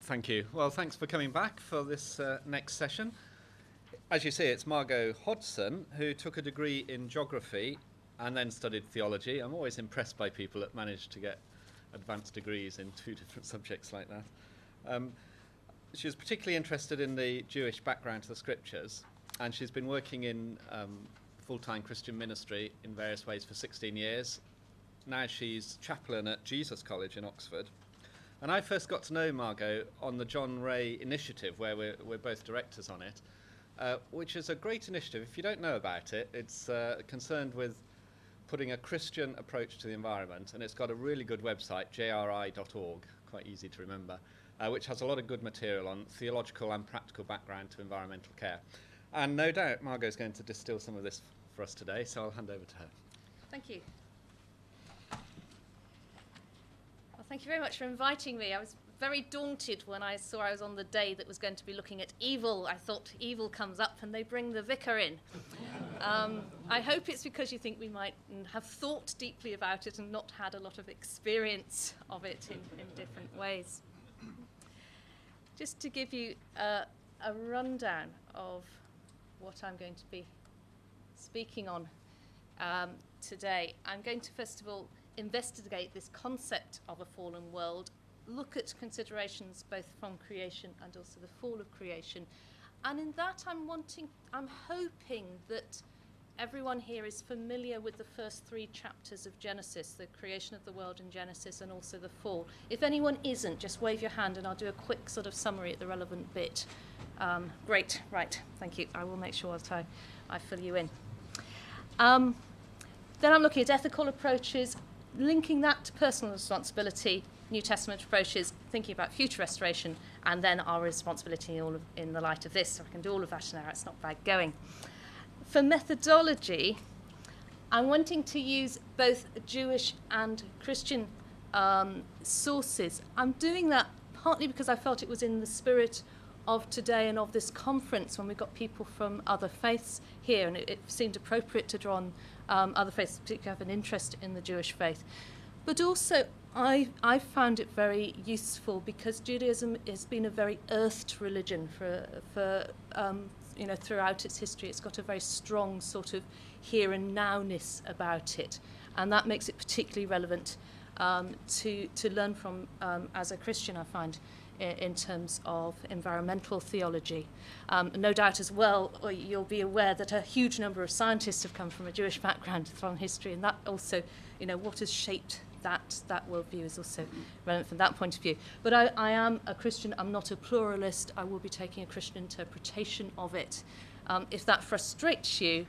Thank you. Well, thanks for coming back for this next session. As you see, it's Margot Hodson, who took a degree in geography and then studied theology. I'm always impressed by people that manage to get advanced degrees in two different subjects like that. She was particularly interested in the Jewish background to the scriptures, and she's been working in full-time Christian ministry in various ways for 16 years. Now she's chaplain at Jesus College in Oxford. And I first got to know Margot on the John Ray initiative, where we're both directors on it, which is a great initiative. If you don't know about it, it's concerned with putting a Christian approach to the environment, and it's got a really good website, jri.org, quite easy to remember, which has a lot of good material on theological and practical background to environmental care. And no doubt Margot's going to distill some of this for us today, so I'll hand over to her. Thank you. Well, thank you very much for inviting me. I was very daunted when I saw I was on the day that was going to be looking at evil. I thought evil comes up and they bring the vicar in. I hope it's because you think we might have thought deeply about it and not had a lot of experience of it in different ways. Just to give you a rundown of what I'm going to be speaking on today, I'm going to first of all investigate this concept of a fallen world, look at considerations both from creation and also the fall of creation. And in that I'm hoping that everyone here is familiar with the first 3 chapters of Genesis, the creation of the world in Genesis and also the fall. If anyone isn't, just wave your hand and I'll do a quick sort of summary at the relevant bit. Great, right, thank you. I will make sure that I fill you in. Then I'm looking at ethical approaches, linking that to personal responsibility, New Testament approaches, thinking about future restoration, and then our responsibility in the light of this. So I can do all of that now, it's not bad going. For methodology, I'm wanting to use both Jewish and Christian sources. I'm doing that partly because I felt it was in the spirit of today and of this conference when we got people from other faiths here, and it seemed appropriate to draw on other faiths, particularly have an interest in the Jewish faith. But also, I found it very useful because Judaism has been a very earthed religion for throughout its history. It's got a very strong sort of here and nowness about it, and that makes it particularly relevant to learn from as a Christian, I find, in terms of environmental theology. No doubt as well, you'll be aware that a huge number of scientists have come from a Jewish background from history, and that also, what has shaped that worldview is also relevant from that point of view. But I am a Christian, I'm not a pluralist, I will be taking a Christian interpretation of it. If that frustrates you,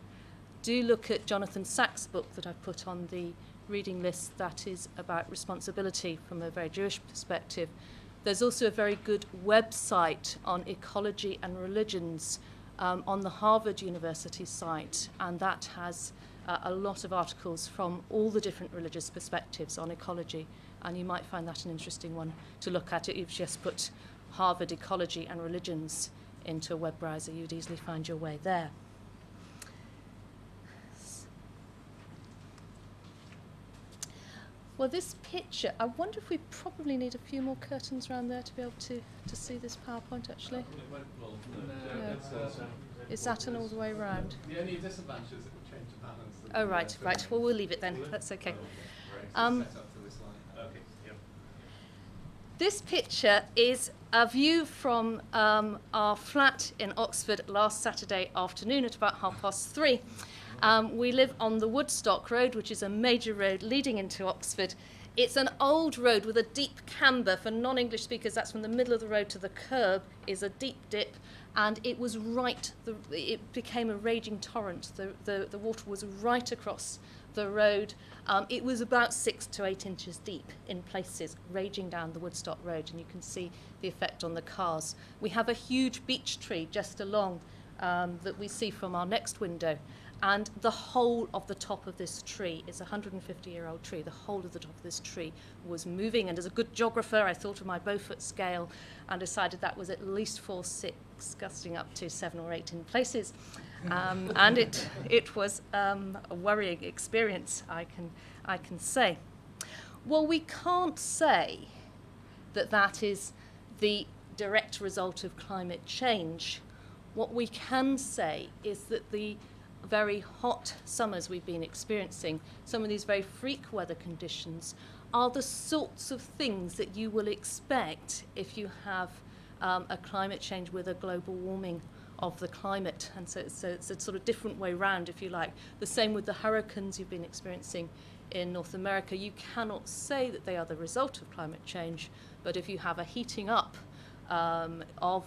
do look at Jonathan Sacks' book that I put on the reading list that is about responsibility from a very Jewish perspective. There's also a very good website on ecology and religions on the Harvard University site, and that has a lot of articles from all the different religious perspectives on ecology, and you might find that an interesting one to look at. If you just put Harvard Ecology and Religions into a web browser, you'd easily find your way there. Well, this picture, I wonder if we probably need a few more curtains around there to be able to see this PowerPoint, actually. No. Is that an all the way around? The only disadvantage is it would change the balance. Oh, right. Well, we'll leave it then. That's okay. This picture is a view from our flat in Oxford last Saturday afternoon at about 3:30. We live on the Woodstock Road, which is a major road leading into Oxford. It's an old road with a deep camber. For non-English speakers, that's from the middle of the road to the curb is a deep dip, and it was it became a raging torrent. The water was right across the road. It was about 6 to 8 inches deep in places, raging down the Woodstock Road, and you can see the effect on the cars. We have a huge beech tree just along that we see from our next window. And the whole of the top of this tree is a 150-year-old tree. The whole of the top of this tree was moving. And as a good geographer, I thought of my Beaufort scale and decided that was at least 4, 6, gusting up to 7 or 8 in places. And it was a worrying experience, I can say. Well, we can't say that is the direct result of climate change. What we can say is that the very hot summers we've been experiencing, some of these very freak weather conditions, are the sorts of things that you will expect if you have a climate change with a global warming of the climate. And so it's a sort of different way round, if you like. The same with the hurricanes you've been experiencing in North America. You cannot say that they are the result of climate change, but if you have a heating up of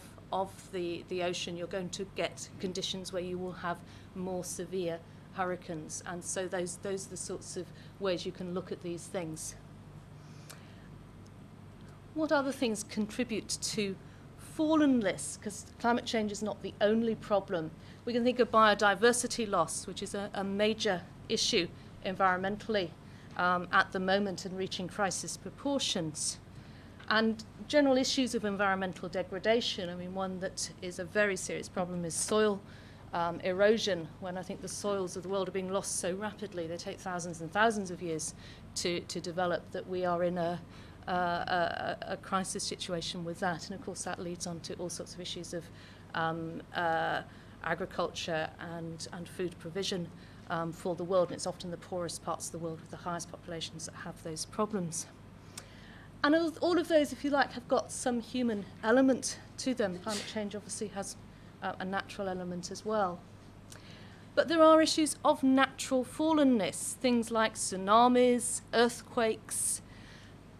the ocean, you're going to get conditions where you will have more severe hurricanes. And so those are the sorts of ways you can look at these things. What other things contribute to fallenness? Because climate change is not the only problem. We can think of biodiversity loss, which is a major issue environmentally at the moment and reaching crisis proportions. And general issues of environmental degradation. I mean, one that is a very serious problem is soil erosion, when I think the soils of the world are being lost so rapidly. They take thousands and thousands of years to develop, that we are in a crisis situation with that. And of course that leads on to all sorts of issues of agriculture and food provision for the world. And it's often the poorest parts of the world with the highest populations that have those problems. And all of those, if you like, have got some human element to them. Climate change obviously has a natural element as well. But there are issues of natural fallenness, things like tsunamis, earthquakes,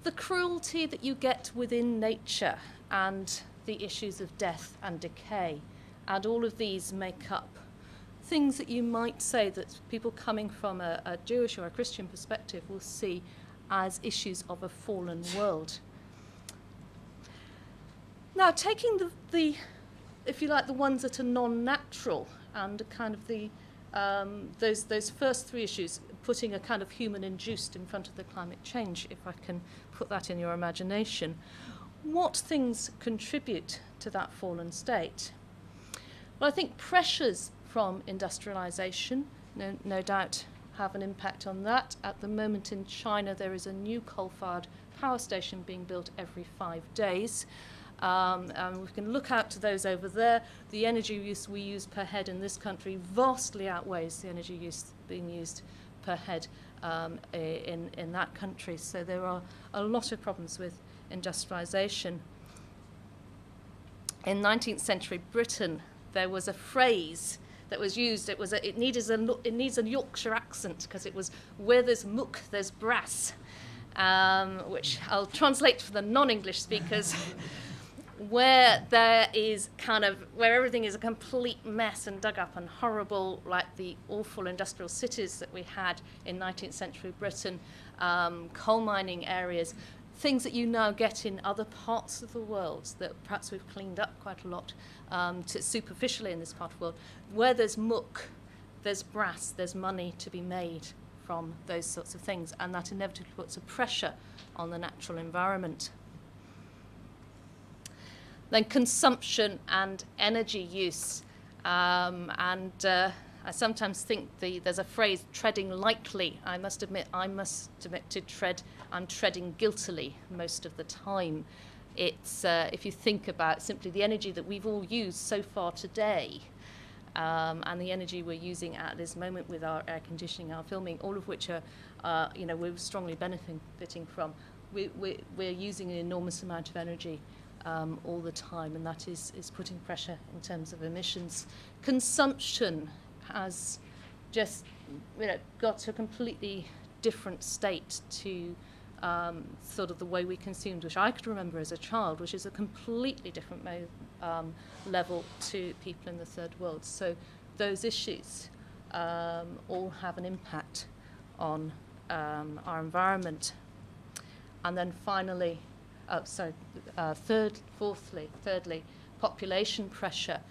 the cruelty that you get within nature, and the issues of death and decay. And all of these make up things that you might say that people coming from a Jewish or a Christian perspective will see as issues of a fallen world. Now, taking the if you like, the ones that are non-natural, and kind of the those first three issues, putting a kind of human induced in front of the climate change, if I can put that in your imagination, what things contribute to that fallen state? Well, I think pressures from industrialization, no doubt, have an impact on that. At the moment in China, there is a new coal-fired power station being built every 5 days. And we can look out to those over there. The energy use we use per head in this country vastly outweighs the energy use being used per head in that country. So there are a lot of problems with industrialization. In 19th century Britain, there was a phrase that was used. It needs a Yorkshire accent, because it was, where there's muck, there's brass, which I'll translate for the non-English speakers. Where there is where everything is a complete mess and dug up and horrible, like the awful industrial cities that we had in 19th century Britain, coal mining areas, things that you now get in other parts of the world that perhaps we've cleaned up quite a lot superficially in this part of the world. Where there's muck, there's brass, there's money to be made from those sorts of things, and that inevitably puts a pressure on the natural environment. Then consumption and energy use. I sometimes think there's a phrase, treading lightly. I must admit I'm treading guiltily most of the time. It's, if you think about simply the energy that we've all used so far today, and the energy we're using at this moment with our air conditioning, our filming, all of which are, we're strongly benefiting from. We're using an enormous amount of energy all the time, and that is putting pressure in terms of emissions. Consumption has just got to a completely different state to sort of the way we consumed, which I could remember as a child, which is a completely different level to people in the third world. So those issues all have an impact on our environment. And then finally, thirdly, population pressure.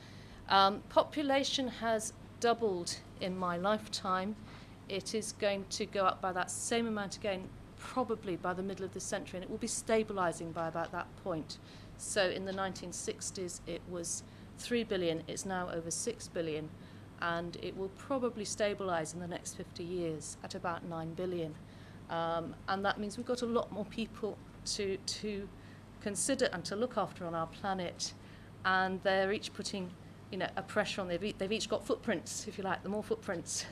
Population has doubled in my lifetime. It is going to go up by that same amount again, probably by the middle of this century, and it will be stabilizing by about that point. So in the 1960s, it was 3 billion. It's now over 6 billion, and it will probably stabilize in the next 50 years at about 9 billion. And that means we've got a lot more people to consider and to look after on our planet, and they're each putting, a pressure on. They've each got footprints, if you like. The more footprints,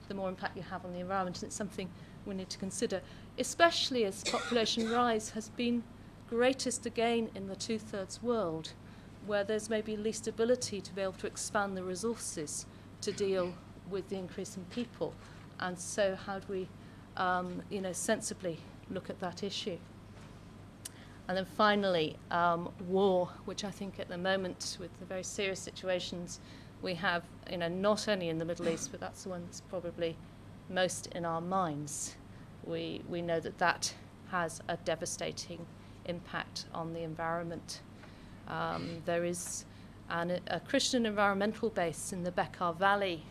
the more impact you have on the environment, and it's something we need to consider, especially as population rise has been greatest again in the 2/3 world, where there's maybe least ability to be able to expand the resources to deal with the increase in people. And so how do we, sensibly look at that issue? And then finally, war, which I think at the moment, with the very serious situations we have, not only in the Middle East, but that's the one that's probably most in our minds. We know that has a devastating impact on the environment. There is a Christian environmental base in the Bekaa Valley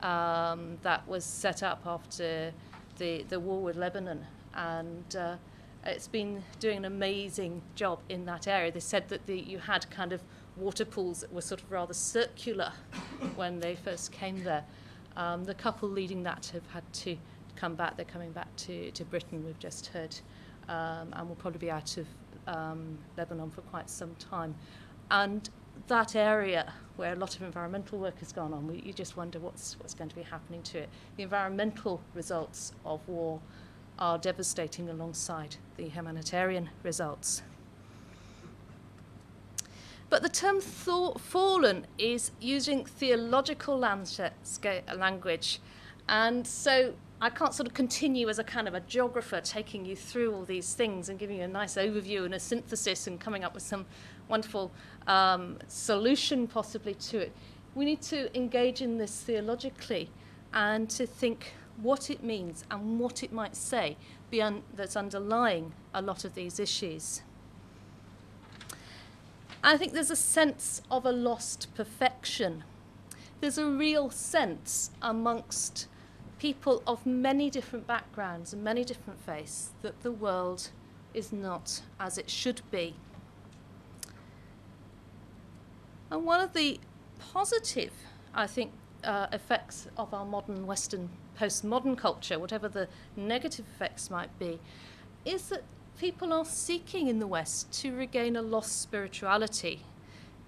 that was set up after the war with Lebanon, and it's been doing an amazing job in that area. They said that you had kind of water pools that were sort of rather circular when they first came there. The couple leading that have had to come back. They're coming back to Britain, we've just heard, and will probably be out of Lebanon for quite some time. And that area where a lot of environmental work has gone on, you just wonder what's going to be happening to it. The environmental results of war are devastating alongside the humanitarian results. But the term fallen is using theological language, and so I can't sort of continue as a kind of a geographer taking you through all these things and giving you a nice overview and a synthesis and coming up with some wonderful solution possibly to it. We need to engage in this theologically and to think what it means and what it might say that's underlying a lot of these issues. I think there's a sense of a lost perfection. There's a real sense amongst people of many different backgrounds and many different faiths that the world is not as it should be. And one of the positive, I think, effects of our modern Western postmodern culture, whatever the negative effects might be, is that people are seeking in the West to regain a lost spirituality.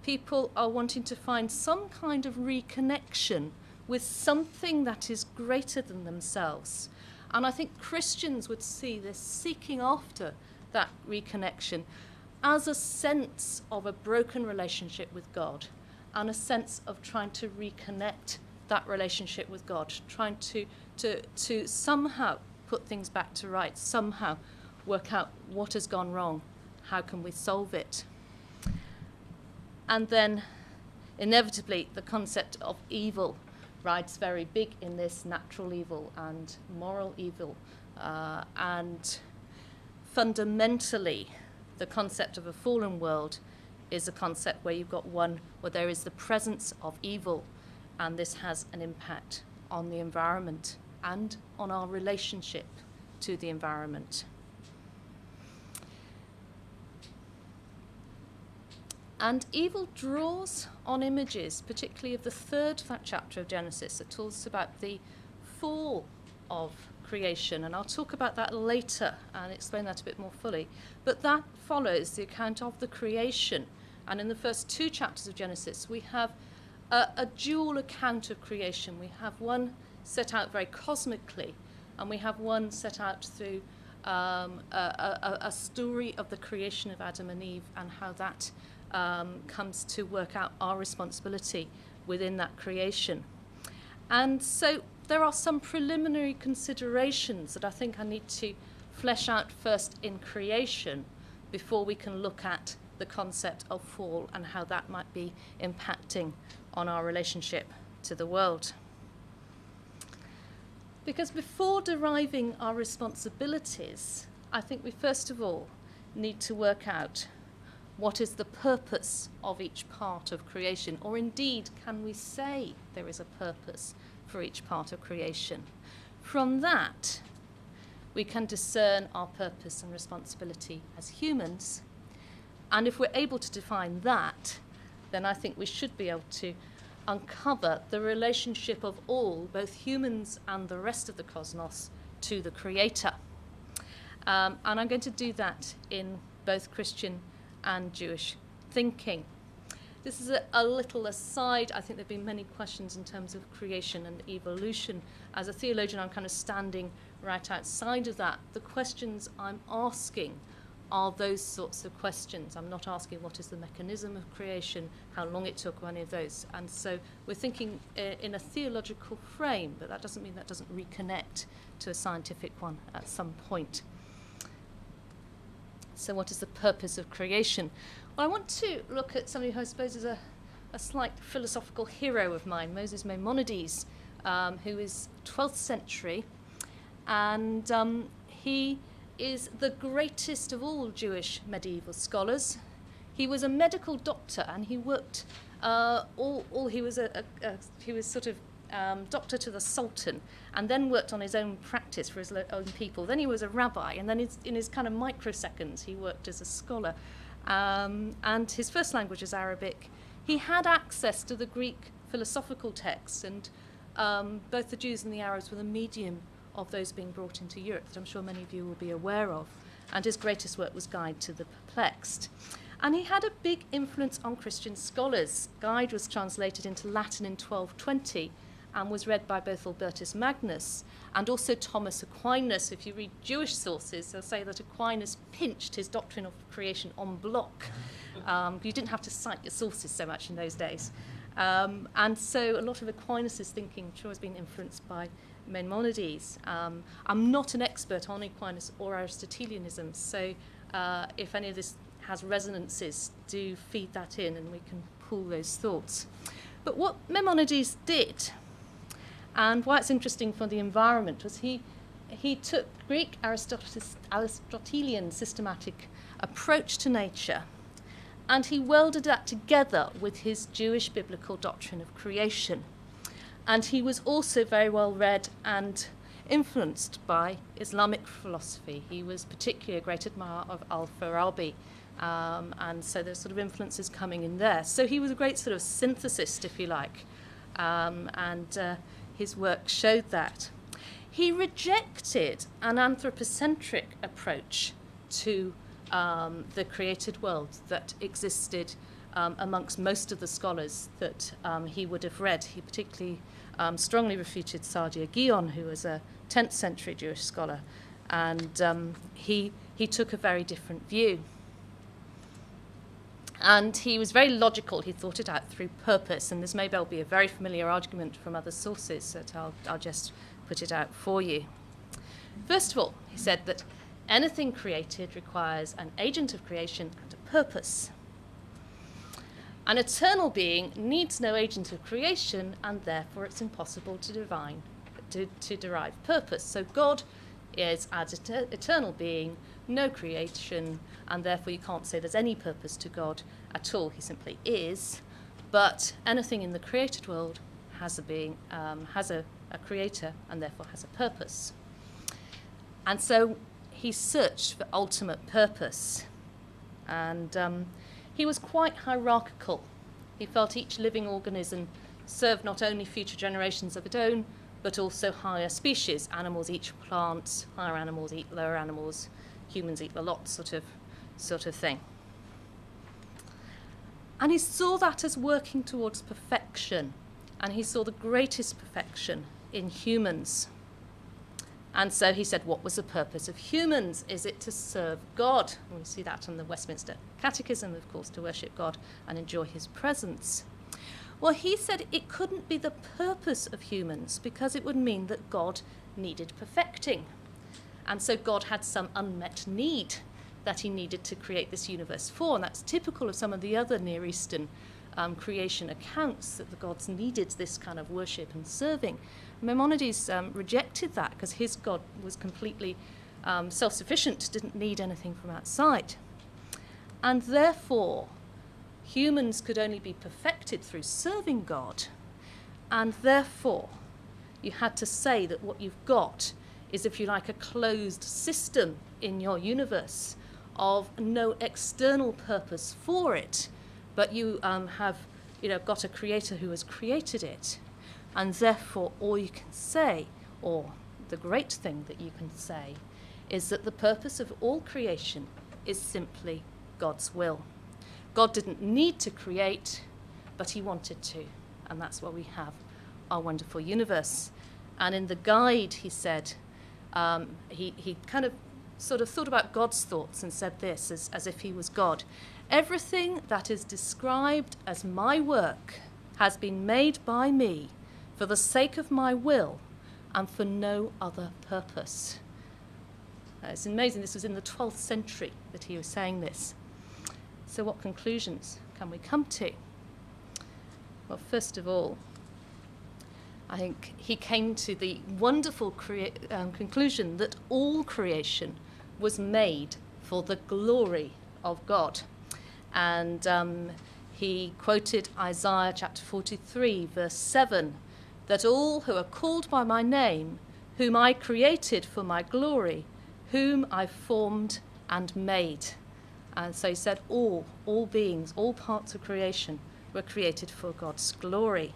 People are wanting to find some kind of reconnection with something that is greater than themselves. And I think Christians would see this seeking after that reconnection as a sense of a broken relationship with God and a sense of trying to reconnect that relationship with God, trying to somehow put things back to right, somehow work out what has gone wrong, how can we solve it. And then inevitably the concept of evil rides very big in this, natural evil and moral evil, and fundamentally the concept of a fallen world is a concept where you've got one where there is the presence of evil, and this has an impact on the environment and on our relationship to the environment. And evil draws on images, particularly of the third chapter of Genesis, that talks about the fall of creation. And I'll talk about that later and explain that a bit more fully. But that follows the account of the creation. And in the first two chapters of Genesis, we have a dual account of creation. We have one set out very cosmically, and we have one set out through a story of the creation of Adam and Eve and how that comes to work out our responsibility within that creation. And so there are some preliminary considerations that I think I need to flesh out first in creation before we can look at the concept of fall and how that might be impacting on our relationship to the world. Because before deriving our responsibilities, I think we first of all need to work out what is the purpose of each part of creation, or indeed, can we say there is a purpose for each part of creation? From that, we can discern our purpose and responsibility as humans, and if we're able to define that, then I think we should be able to uncover the relationship of all, both humans and the rest of the cosmos, to the Creator. And I'm going to do that in both Christian and Jewish thinking. This is a little aside. I think there have been many questions in terms of creation and evolution. As a theologian, I'm kind of standing right outside of that. The questions I'm asking are those sorts of questions. I'm not asking what is the mechanism of creation, how long it took, or any of those. And so we're thinking in a theological frame, but that doesn't mean that doesn't reconnect to a scientific one at some point. So what is the purpose of creation? Well, I want to look at somebody who I suppose is a slight philosophical hero of mine, Moses Maimonides, who is 12th century, and he is the greatest of all Jewish medieval scholars. He was a medical doctor, and he worked he was sort of doctor to the Sultan, and then worked on his own practice for his own people. Then he was a rabbi, and then in his kind of microseconds he worked as a scholar. And his first language is Arabic. He had access to the Greek philosophical texts, and both the Jews and the Arabs were the medium of those being brought into Europe, that I'm sure many of you will be aware of. And his greatest work was Guide to the Perplexed. And he had a big influence on Christian scholars. Guide was translated into Latin in 1220 and was read by both Albertus Magnus and also Thomas Aquinas. If you read Jewish sources, they'll say that Aquinas pinched his doctrine of creation en bloc. You didn't have to cite your sources so much in those days. And so a lot of Aquinas' thinking, I'm sure, has been influenced by Maimonides. I'm not an expert on Aquinas or Aristotelianism, so if any of this has resonances, do feed that in and we can pull those thoughts. But what Maimonides did, and why it's interesting for the environment, was he took Greek Aristotelian systematic approach to nature, and he welded that together with his Jewish biblical doctrine of creation. And he was also very well read and influenced by Islamic philosophy. He was particularly a great admirer of Al-Farabi, and so there's sort of influences coming in there. So he was a great sort of synthesist, if you like, and his work showed that. He rejected an anthropocentric approach to the created world that existed amongst most of the scholars that he would have read. He particularly strongly refuted Saadia Gion, who was a 10th century Jewish scholar, and he took a very different view. And he was very logical. He thought it out through purpose, and this may well be a very familiar argument from other sources, that I'll just put it out for you. First of all, he said that anything created requires an agent of creation and a purpose. An eternal being needs no agent of creation, and therefore it's impossible to derive purpose. So God is, as eternal being, no creation, and therefore you can't say there's any purpose to God at all. He simply is. But anything in the created world has a being, has a creator, and therefore has a purpose. And so he searched for ultimate purpose, and he was quite hierarchical. He felt each living organism served not only future generations of its own, but also higher species. Animals eat plants, higher animals eat lower animals, humans eat the lot, sort of thing. And he saw that as working towards perfection, and he saw the greatest perfection in humans. And so he said, what was the purpose of humans? Is it to serve God? And we see that in the Westminster Catechism, of course, to worship God and enjoy his presence. Well, he said it couldn't be the purpose of humans because it would mean that God needed perfecting. And so God had some unmet need that he needed to create this universe for. And that's typical of some of the other Near Eastern creation accounts, that the gods needed this kind of worship and serving. Maimonides rejected that because his God was completely self-sufficient, didn't need anything from outside. And therefore, humans could only be perfected through serving God. And therefore, you had to say that what you've got is, if you like, a closed system in your universe of no external purpose for it, but you have got a creator who has created it. And therefore, all you can say, or the great thing that you can say, is that the purpose of all creation is simply God's will. God didn't need to create, but he wanted to. And that's why we have our wonderful universe. And in the guide, he said, he kind of sort of thought about God's thoughts and said this as if he was God. Everything that is described as my work has been made by me for the sake of my will and for no other purpose. It's amazing. This was in the 12th century that he was saying this. So what conclusions can we come to? Well, first of all, I think he came to the wonderful conclusion that all creation was made for the glory of God. And he quoted Isaiah chapter 43, verse 7, that all who are called by my name, whom I created for my glory, whom I formed and made. And so he said all beings, all parts of creation were created for God's glory.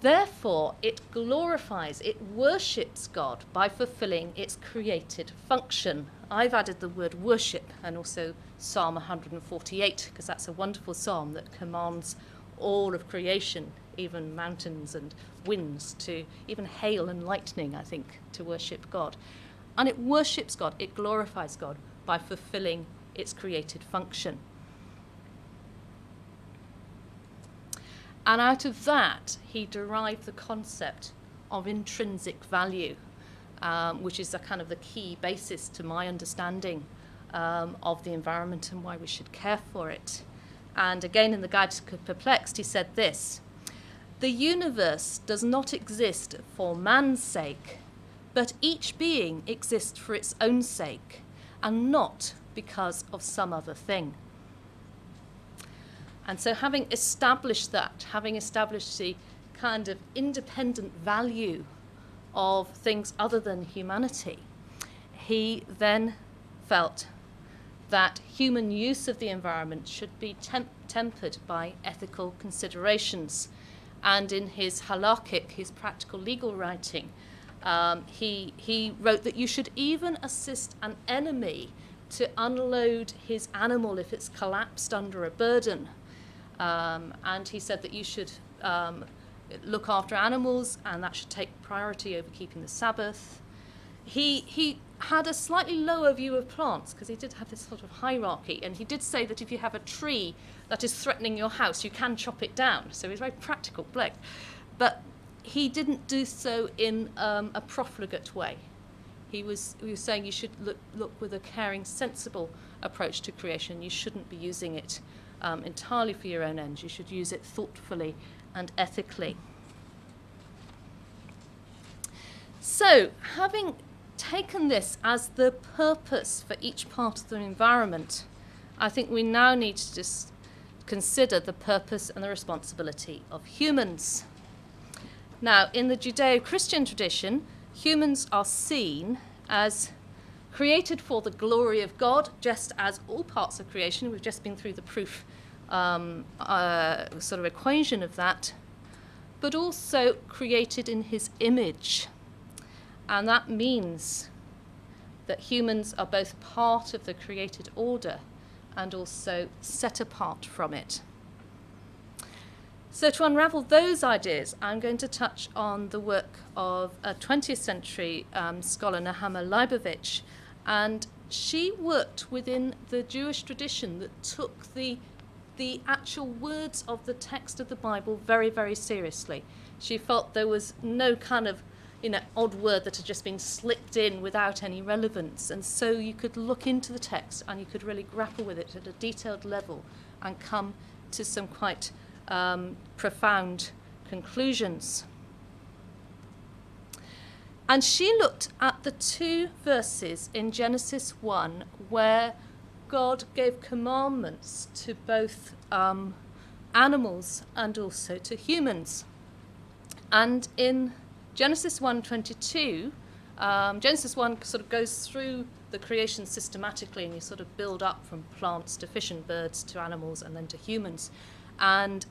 Therefore, it glorifies, it worships God by fulfilling its created function. I've added the word worship and also Psalm 148, because that's a wonderful psalm that commands all of creation, even mountains and winds, to even hail and lightning, I think, to worship God. And it worships God, it glorifies God by fulfilling its created function. And out of that, he derived the concept of intrinsic value, which is a kind of the key basis to my understanding of the environment and why we should care for it. And again, in the Guide to Perplexed, he said this: the universe does not exist for man's sake, but each being exists for its own sake, and not because of some other thing. And so having established that, having established the kind of independent value of things other than humanity, he then felt that human use of the environment should be tempered by ethical considerations. And in his halakhic, his practical legal writing, he wrote that you should even assist an enemy to unload his animal if it's collapsed under a burden. And he said that you should look after animals, and that should take priority over keeping the Sabbath. He had a slightly lower view of plants, because he did have this sort of hierarchy, and he did say that if you have a tree that is threatening your house, you can chop it down. So he's very practical, Blake. But he didn't do so in a profligate way. He was saying you should look with a caring, sensible approach to creation. You shouldn't be using it entirely for your own ends. You should use it thoughtfully and ethically. So, having taken this as the purpose for each part of the environment, I think we now need to just consider the purpose and the responsibility of humans. Now, in the Judeo-Christian tradition, humans are seen as created for the glory of God, just as all parts of creation. We've just been through the proof sort of equation of that, but also created in his image. And that means that humans are both part of the created order and also set apart from it. So to unravel those ideas, I'm going to touch on the work of a 20th century scholar, Nehama Leibovich, and she worked within the Jewish tradition that took the actual words of the text of the Bible very, very seriously. She felt there was no kind of odd word that had just been slipped in without any relevance, and so you could look into the text and you could really grapple with it at a detailed level and come to some quite profound conclusions. And she looked at the two verses in Genesis 1 where God gave commandments to both animals and also to humans. And in Genesis 1:22, Genesis 1 sort of goes through the creation systematically, and you sort of build up from plants to fish and birds to animals and then to humans. And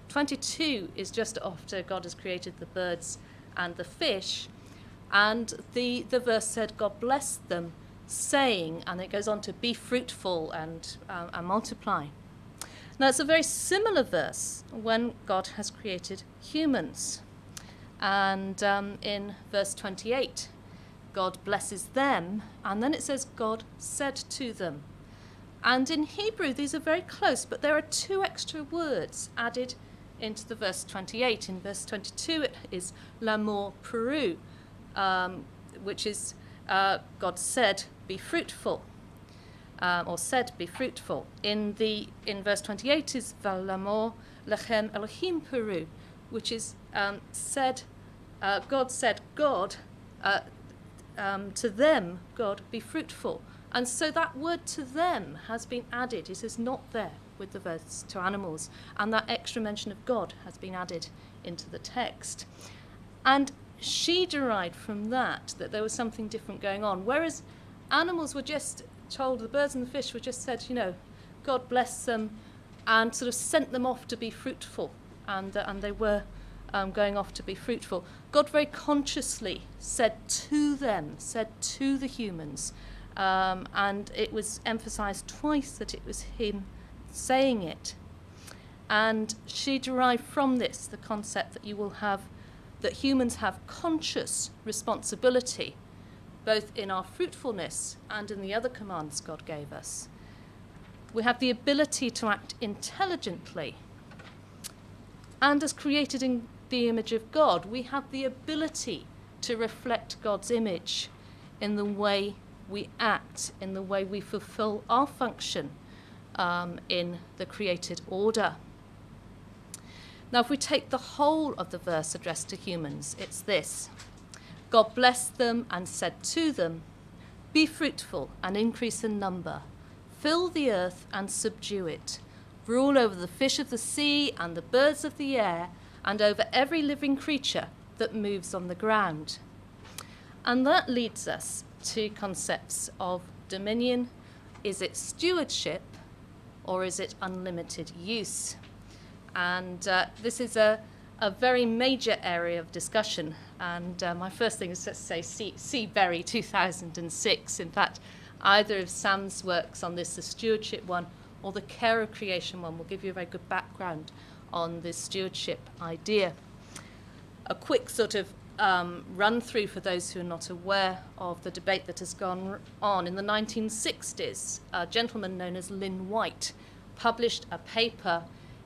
22 is just after God has created the birds and the fish. And the verse said, God blessed them, saying, and it goes on to be fruitful and multiply. Now, it's a very similar verse when God has created humans. And in verse 28, God blesses them, and then it says, God said to them. And in Hebrew, these are very close, but there are two extra words added into the verse 28. In verse 22, it is l'amour peru, which is God said, be fruitful, or said, be fruitful. In verse 28 is l'amour lechem Elohim peru, which is said, God said, God, to them, God, be fruitful. And so that word to them has been added. It is not there with the verse to animals. And that extra mention of God has been added into the text. And she derived from that there was something different going on. Whereas animals were just told, the birds and the fish were just said, God bless them, and sort of sent them off to be fruitful. And they were going off to be fruitful. God very consciously said to them, said to the humans, and it was emphasized twice that it was him saying it. And she derived from this the concept that humans have conscious responsibility, both in our fruitfulness and in the other commands God gave us. We have the ability to act intelligently, and as created in the image of God, we have the ability to reflect God's image in the way we act, in the way we fulfill our function in the created order. Now, if we take the whole of the verse addressed to humans, it's this: God blessed them and said to them, be fruitful and increase in number, fill the earth and subdue it, rule over the fish of the sea and the birds of the air, and over every living creature that moves on the ground. And that leads us to concepts of dominion. Is it stewardship or is it unlimited use? And this is a very major area of discussion. And my first thing is to say, see Berry 2006. In fact, either of Sam's works on this, the stewardship one or the care of creation one, will give you a very good background on this stewardship idea. A quick sort of run through for those who are not aware of the debate that has gone on. In the 1960s, a gentleman known as Lynn White published a paper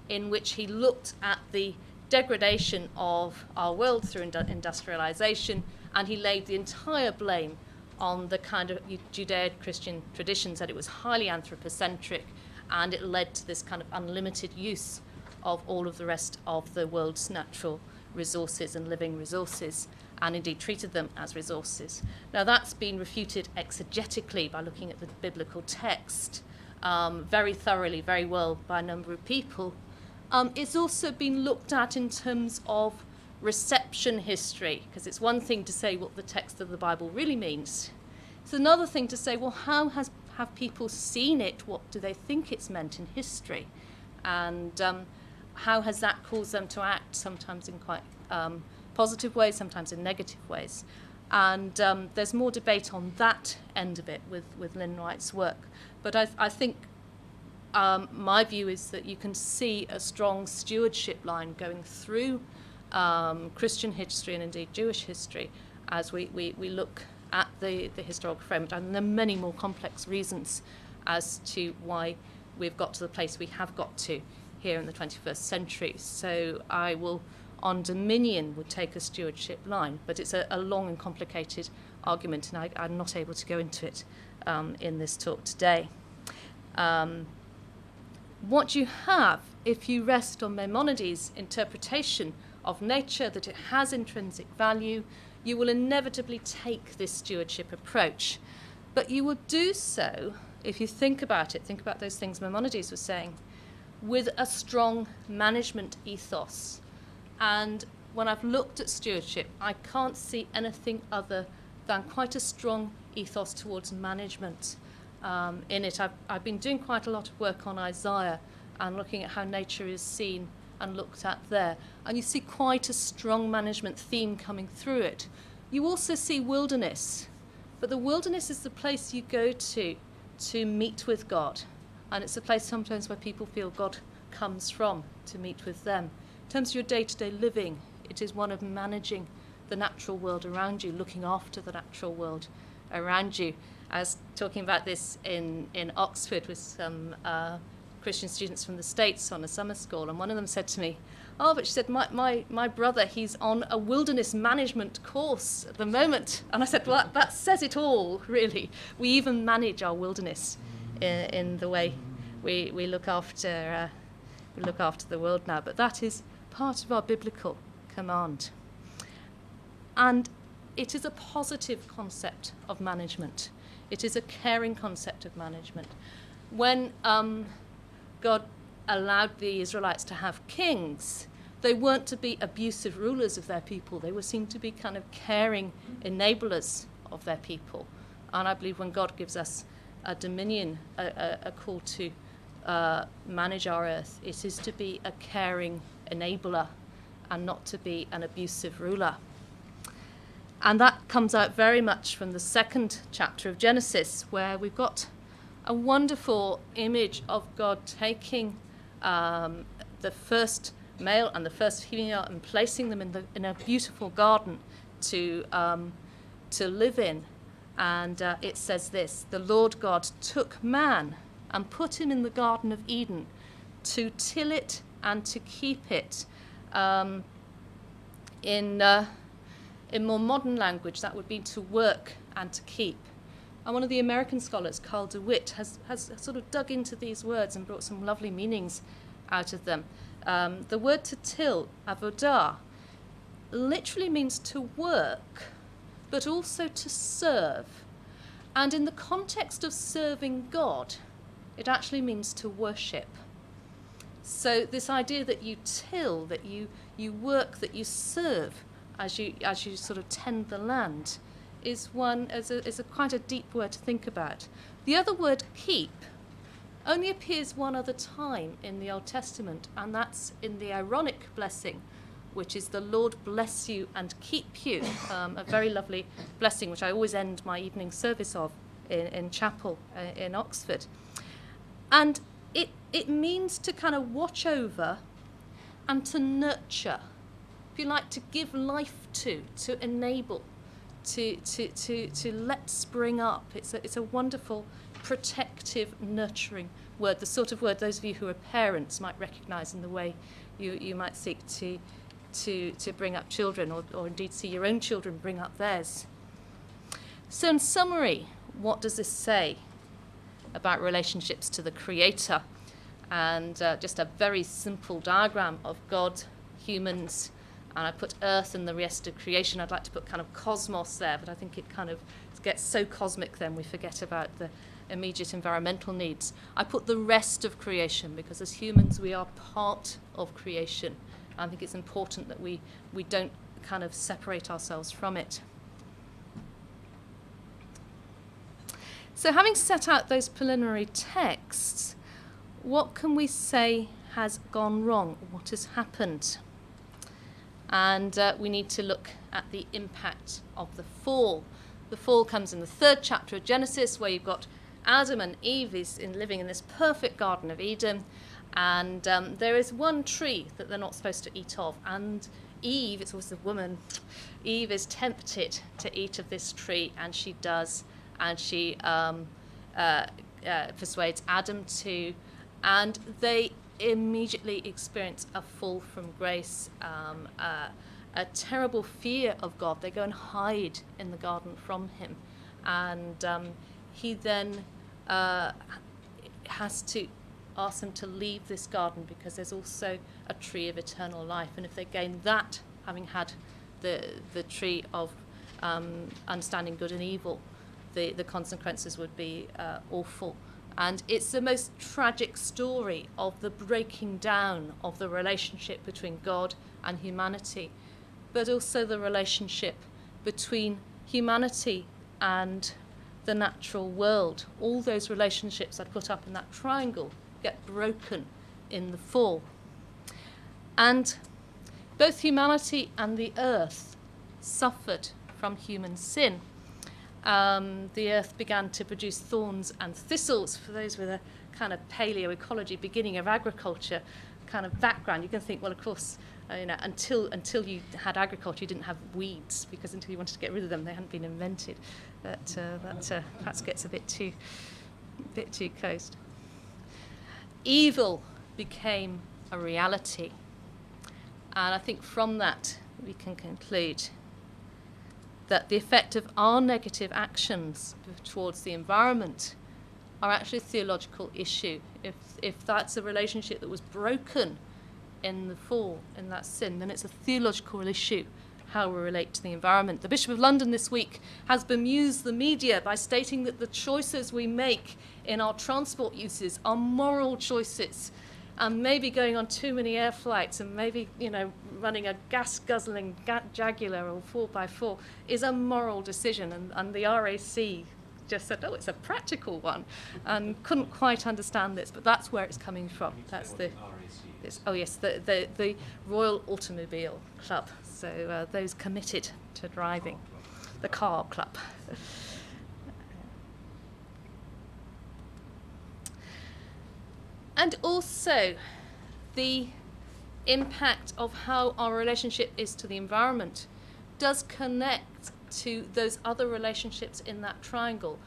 in which he looked at the degradation of our world through industrialization, and he laid the entire blame on the kind of Judeo-Christian traditions, that it was highly anthropocentric, and it led to this kind of unlimited use of all of the rest of the world's natural resources and living resources, and indeed treated them as resources. Now, that's been refuted exegetically by looking at the biblical text very thoroughly, very well by a number of people. It's also been looked at in terms of reception history, because it's one thing to say what the text of the Bible really means. It's another thing to say, well, how have people seen it? What do they think it's meant in history? And how has that caused them to act, sometimes in quite positive ways, sometimes in negative ways? And there's more debate on that end of it with Lynn White's work. But I think my view is that you can see a strong stewardship line going through Christian history and indeed Jewish history as we look at the historical framework. And there are many more complex reasons as to why we've got to the place we have got to here in the 21st century. So I will, on dominion, would take a stewardship line, but it's a long and complicated argument, and I'm not able to go into it in this talk today. What you have, if you rest on Maimonides' interpretation of nature, that it has intrinsic value, you will inevitably take this stewardship approach. But you will do so, if you think about it, think about those things Maimonides was saying, with a strong management ethos. And when I've looked at stewardship, I can't see anything other than quite a strong ethos towards management in it. I've been doing quite a lot of work on Isaiah and looking at how nature is seen and looked at there. And you see quite a strong management theme coming through it. You also see wilderness But the wilderness is the place you go to meet with God. And it's a place sometimes where people feel God comes from to meet with them. In terms of your day-to-day living, it is one of managing the natural world around you, looking after the natural world around you. I was talking about this in Oxford with some Christian students from the States on a summer school, and one of them said to me, "Oh, but," she said, my brother, he's on a wilderness management course at the moment." And I said, "Well, that says it all, really. We even manage our wilderness in the way we look after the world now." But that is part of our biblical command. And it is a positive concept of management. It is a caring concept of management. When God allowed the Israelites to have kings, they weren't to be abusive rulers of their people. They were seen to be kind of caring enablers of their people. And I believe when God gives us a dominion, a call to manage our earth, it is to be a caring enabler and not to be an abusive ruler. And that comes out very much from the second chapter of Genesis, where we've got a wonderful image of God taking the first male and the first female and placing them in a beautiful garden to live in. And it says this: "The Lord God took man and put him in the Garden of Eden to till it and to keep it." In more modern language, that would be to work and to keep. And one of the American scholars, Carl DeWitt, has sort of dug into these words and brought some lovely meanings out of them. The word to till, avodah, literally means to work, but also to serve. And in the context of serving God, it actually means to worship. So this idea that you till, that you work, that you serve as you sort of tend the land, is quite a deep word to think about. The other word, keep, only appears one other time in the Old Testament, and that's in the Aaronic blessing, which is "The Lord bless you and keep you," a very lovely blessing, which I always end my evening service of in chapel in Oxford. And it means to kind of watch over and to nurture, if you like, to give life to enable, to let spring up. It's a wonderful, protective, nurturing word, the sort of word those of you who are parents might recognise in the way you might seek to bring up children, or indeed see your own children bring up theirs. So in summary, what does this say about relationships to the Creator? And just a very simple diagram of God, humans, and I put earth and the rest of creation. I'd like to put kind of cosmos there, but I think it kind of gets so cosmic then we forget about the immediate environmental needs. I put the rest of creation because as humans we are part of creation. I think it's important that we don't kind of separate ourselves from it. So having set out those preliminary texts, what can we say has gone wrong? What has happened? And we need to look at the impact of the fall. The fall comes in the third chapter of Genesis, where you've got Adam and Eve living in this perfect Garden of Eden, and there is one tree that they're not supposed to eat of, and Eve, it's always the woman, Eve is tempted to eat of this tree, and she does, and she persuades Adam to, and they immediately experience a fall from grace, a terrible fear of God. They go and hide in the garden from him, and he then has to ask them to leave this garden because there's also a tree of eternal life, and if they gain that, having had the tree of understanding good and evil, the consequences would be awful. And it's the most tragic story of the breaking down of the relationship between God and humanity, but also the relationship between humanity and the natural world. All those relationships I put up in that triangle get broken in the fall. And both humanity and the earth suffered from human sin. the earth began to produce thorns and thistles. For those with a kind of paleoecology, beginning of agriculture kind of background, you can think, well, of course, until you had agriculture, you didn't have weeds, because until you wanted to get rid of them, they hadn't been invented. That perhaps gets a bit too close. Evil became a reality, and I think from that we can conclude that the effect of our negative actions towards the environment are actually a theological issue. If that's a relationship that was broken in the fall, in that sin, then it's a theological issue how we relate to the environment. The Bishop of London this week has bemused the media by stating that the choices we make in our transport uses are moral choices, and maybe going on too many air flights and maybe, running a gas-guzzling Jaguar or 4x4 is a moral decision. And the RAC just said, oh, it's a practical one, and couldn't quite understand this, but that's where it's coming from. That's the Royal Automobile Club. So those committed to driving, the car club. And also the impact of how our relationship is to the environment does connect to those other relationships in that triangle.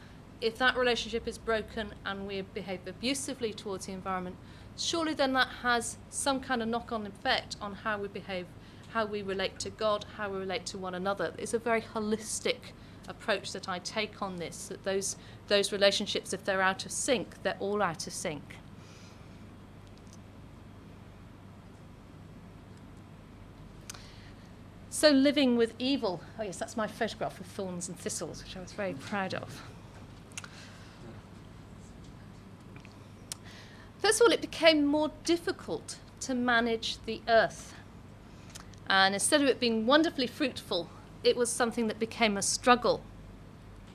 If that relationship is broken and we behave abusively towards the environment, surely then that has some kind of knock-on effect on how we behave, how we relate to God, how we relate to one another. It's a very holistic approach that I take on this, that those relationships, if they're out of sync, they're all out of sync. So living with evil. Oh yes, that's my photograph of thorns and thistles, which I was very proud of. First of all, it became more difficult to manage the earth. And instead of it being wonderfully fruitful, it was something that became a struggle.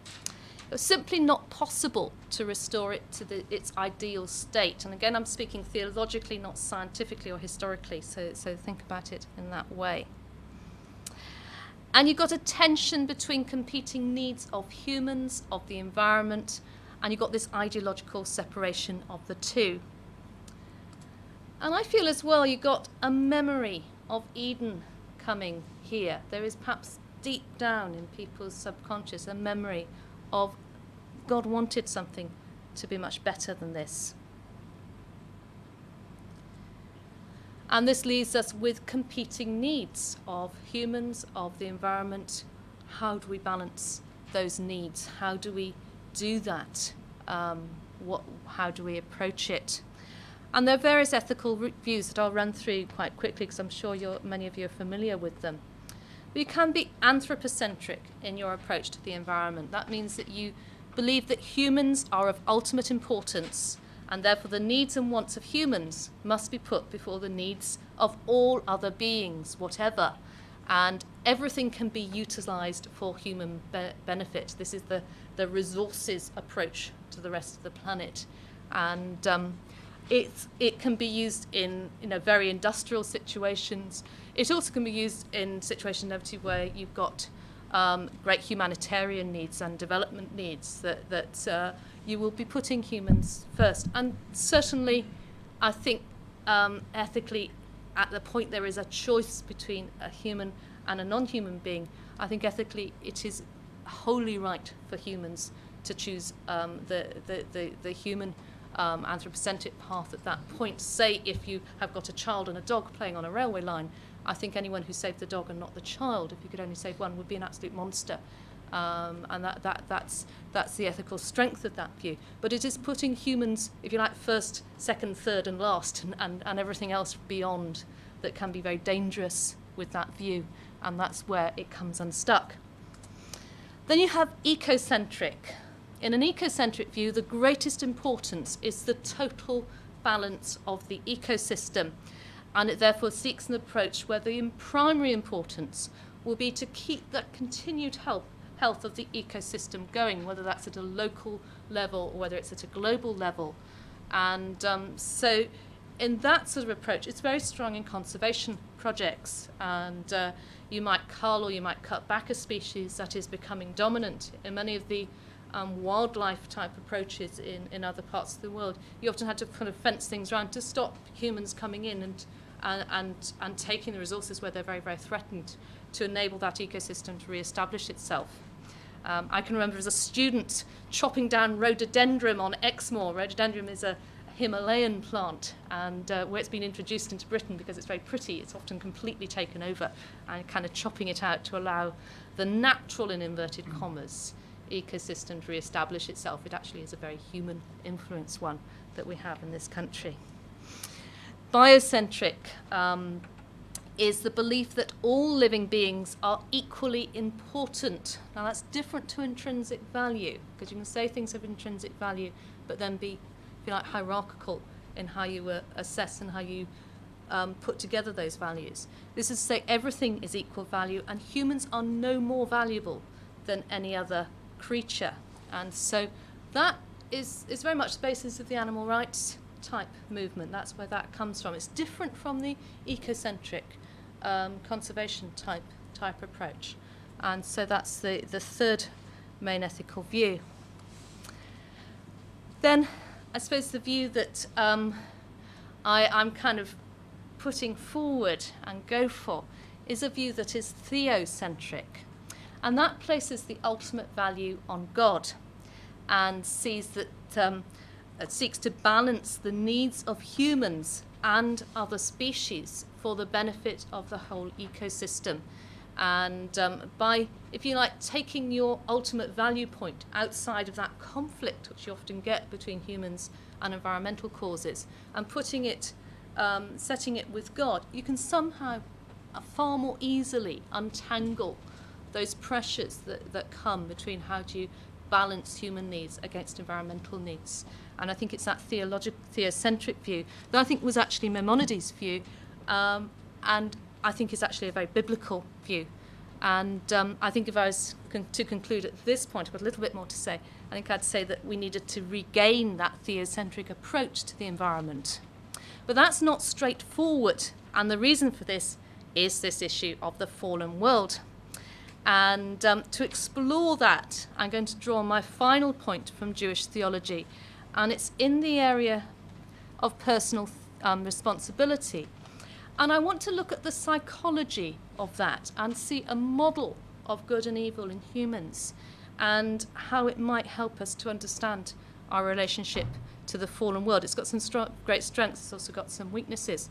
It was simply not possible to restore it to its ideal state. And again, I'm speaking theologically, not scientifically or historically, so think about it in that way. And you've got a tension between competing needs of humans, of the environment, and you've got this ideological separation of the two. And I feel as well you've got a memory of Eden coming here. There is perhaps deep down in people's subconscious a memory of God wanted something to be much better than this. And this leaves us with competing needs of humans, of the environment. How do we balance those needs? How do we do that? How do we approach it? And there are various ethical views that I'll run through quite quickly, because I'm sure many of you are familiar with them. But you can be anthropocentric in your approach to the environment. That means that you believe that humans are of ultimate importance, and therefore the needs and wants of humans must be put before the needs of all other beings, whatever. And everything can be utilised for human benefit. This is the resources approach to the rest of the planet. And it can be used in very industrial situations. It also can be used in situations inevitably where you've got great humanitarian needs and development needs that you will be putting humans first. And certainly, I think ethically, at the point there is a choice between a human and a non-human being, I think ethically it is wholly right for humans to choose the human anthropocentric path at that point. Say if you have got a child and a dog playing on a railway line, I think anyone who saved the dog and not the child, if you could only save one, would be an absolute monster. And that's the ethical strength of that view. But it is putting humans, if you like, first, second, third, and last, and everything else beyond that can be very dangerous with that view. And that's where it comes unstuck. Then you have ecocentric. In an ecocentric view, the greatest importance is the total balance of the ecosystem. And it therefore seeks an approach where the primary importance will be to keep that continued health of the ecosystem going, whether that's at a local level or whether it's at a global level. And so in that sort of approach, it's very strong in conservation projects, and you might cull or you might cut back a species that is becoming dominant. In many of the wildlife type approaches in other parts of the world, you often had to kind of fence things around to stop humans coming in and taking the resources where they're very, very threatened, to enable that ecosystem to re-establish itself. I can remember as a student chopping down rhododendron on Exmoor. Rhododendron is a Himalayan plant, and where it's been introduced into Britain because it's very pretty, it's often completely taken over, and kind of chopping it out to allow the natural, in inverted commas, ecosystem to re-establish itself. It actually is a very human influence one that we have in this country. Biocentric is the belief that all living beings are equally important. Now that's different to intrinsic value, because you can say things have intrinsic value, but then be, if you like, hierarchical in how you assess and how you put together those values. This is to say everything is equal value, and humans are no more valuable than any other creature. And so that is very much the basis of the animal rights type movement. That's where that comes from. It's different from the ecocentric conservation type approach. And so that's the third main ethical view. Then I suppose the view that I'm kind of putting forward and go for is a view that is theocentric. And that places the ultimate value on God and sees that it seeks to balance the needs of humans and other species for the benefit of the whole ecosystem. And by, if you like, taking your ultimate value point outside of that conflict which you often get between humans and environmental causes, and putting it, setting it with God, you can somehow far more easily untangle those pressures that come between how do you balance human needs against environmental needs. And I think it's that theocentric view that I think was actually Maimonides' view, and I think is actually a very biblical view. And I think if I was to conclude at this point, I've got a little bit more to say. I think I'd say that we needed to regain that theocentric approach to the environment. But that's not straightforward, and the reason for this is this issue of the fallen world. And to explore that, I'm going to draw my final point from Jewish theology, and it's in the area of personal responsibility. And I want to look at the psychology of that and see a model of good and evil in humans and how it might help us to understand our relationship to the fallen world. It's got some great strengths, it's also got some weaknesses.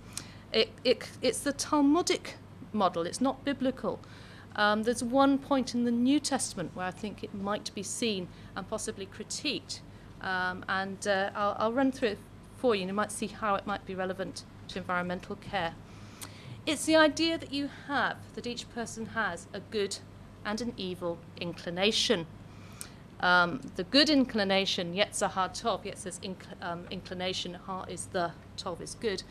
It's the Talmudic model, it's not biblical. There's one point in the New Testament where I think it might be seen and possibly critiqued. I'll run through it for you, and you might see how it might be relevant to environmental care. It's the idea that that each person has a good and an evil inclination. The good inclination, Yetzirah Tov, Yetz says inclination, Ha is the, Tov is good.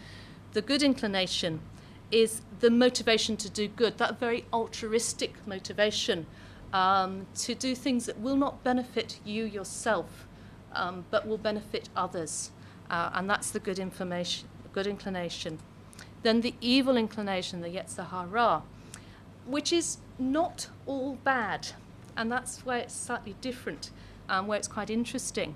The good inclination is the motivation to do good, that very altruistic motivation to do things that will not benefit you yourself, but will benefit others. And that's the good inclination. Then the evil inclination, the Yetzer Hara, which is not all bad. And that's where it's slightly different, where it's quite interesting.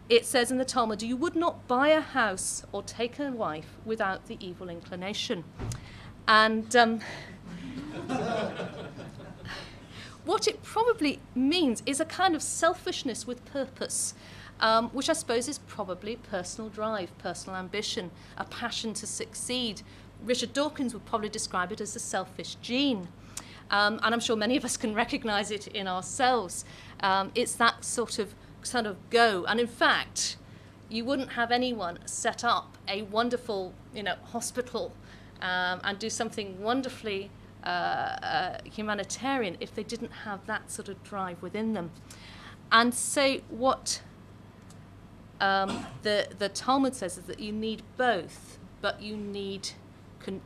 It says in the Talmud, you would not buy a house or take a wife without the evil inclination. And what it probably means is a kind of selfishness with purpose, which I suppose is probably personal drive, personal ambition, a passion to succeed. Richard Dawkins would probably describe it as a selfish gene. And I'm sure many of us can recognise it in ourselves. It's that sort of go. And in fact, you wouldn't have anyone set up a wonderful, hospital and do something wonderfully humanitarian if they didn't have that sort of drive within them. And so what the Talmud says is that you need both, but you need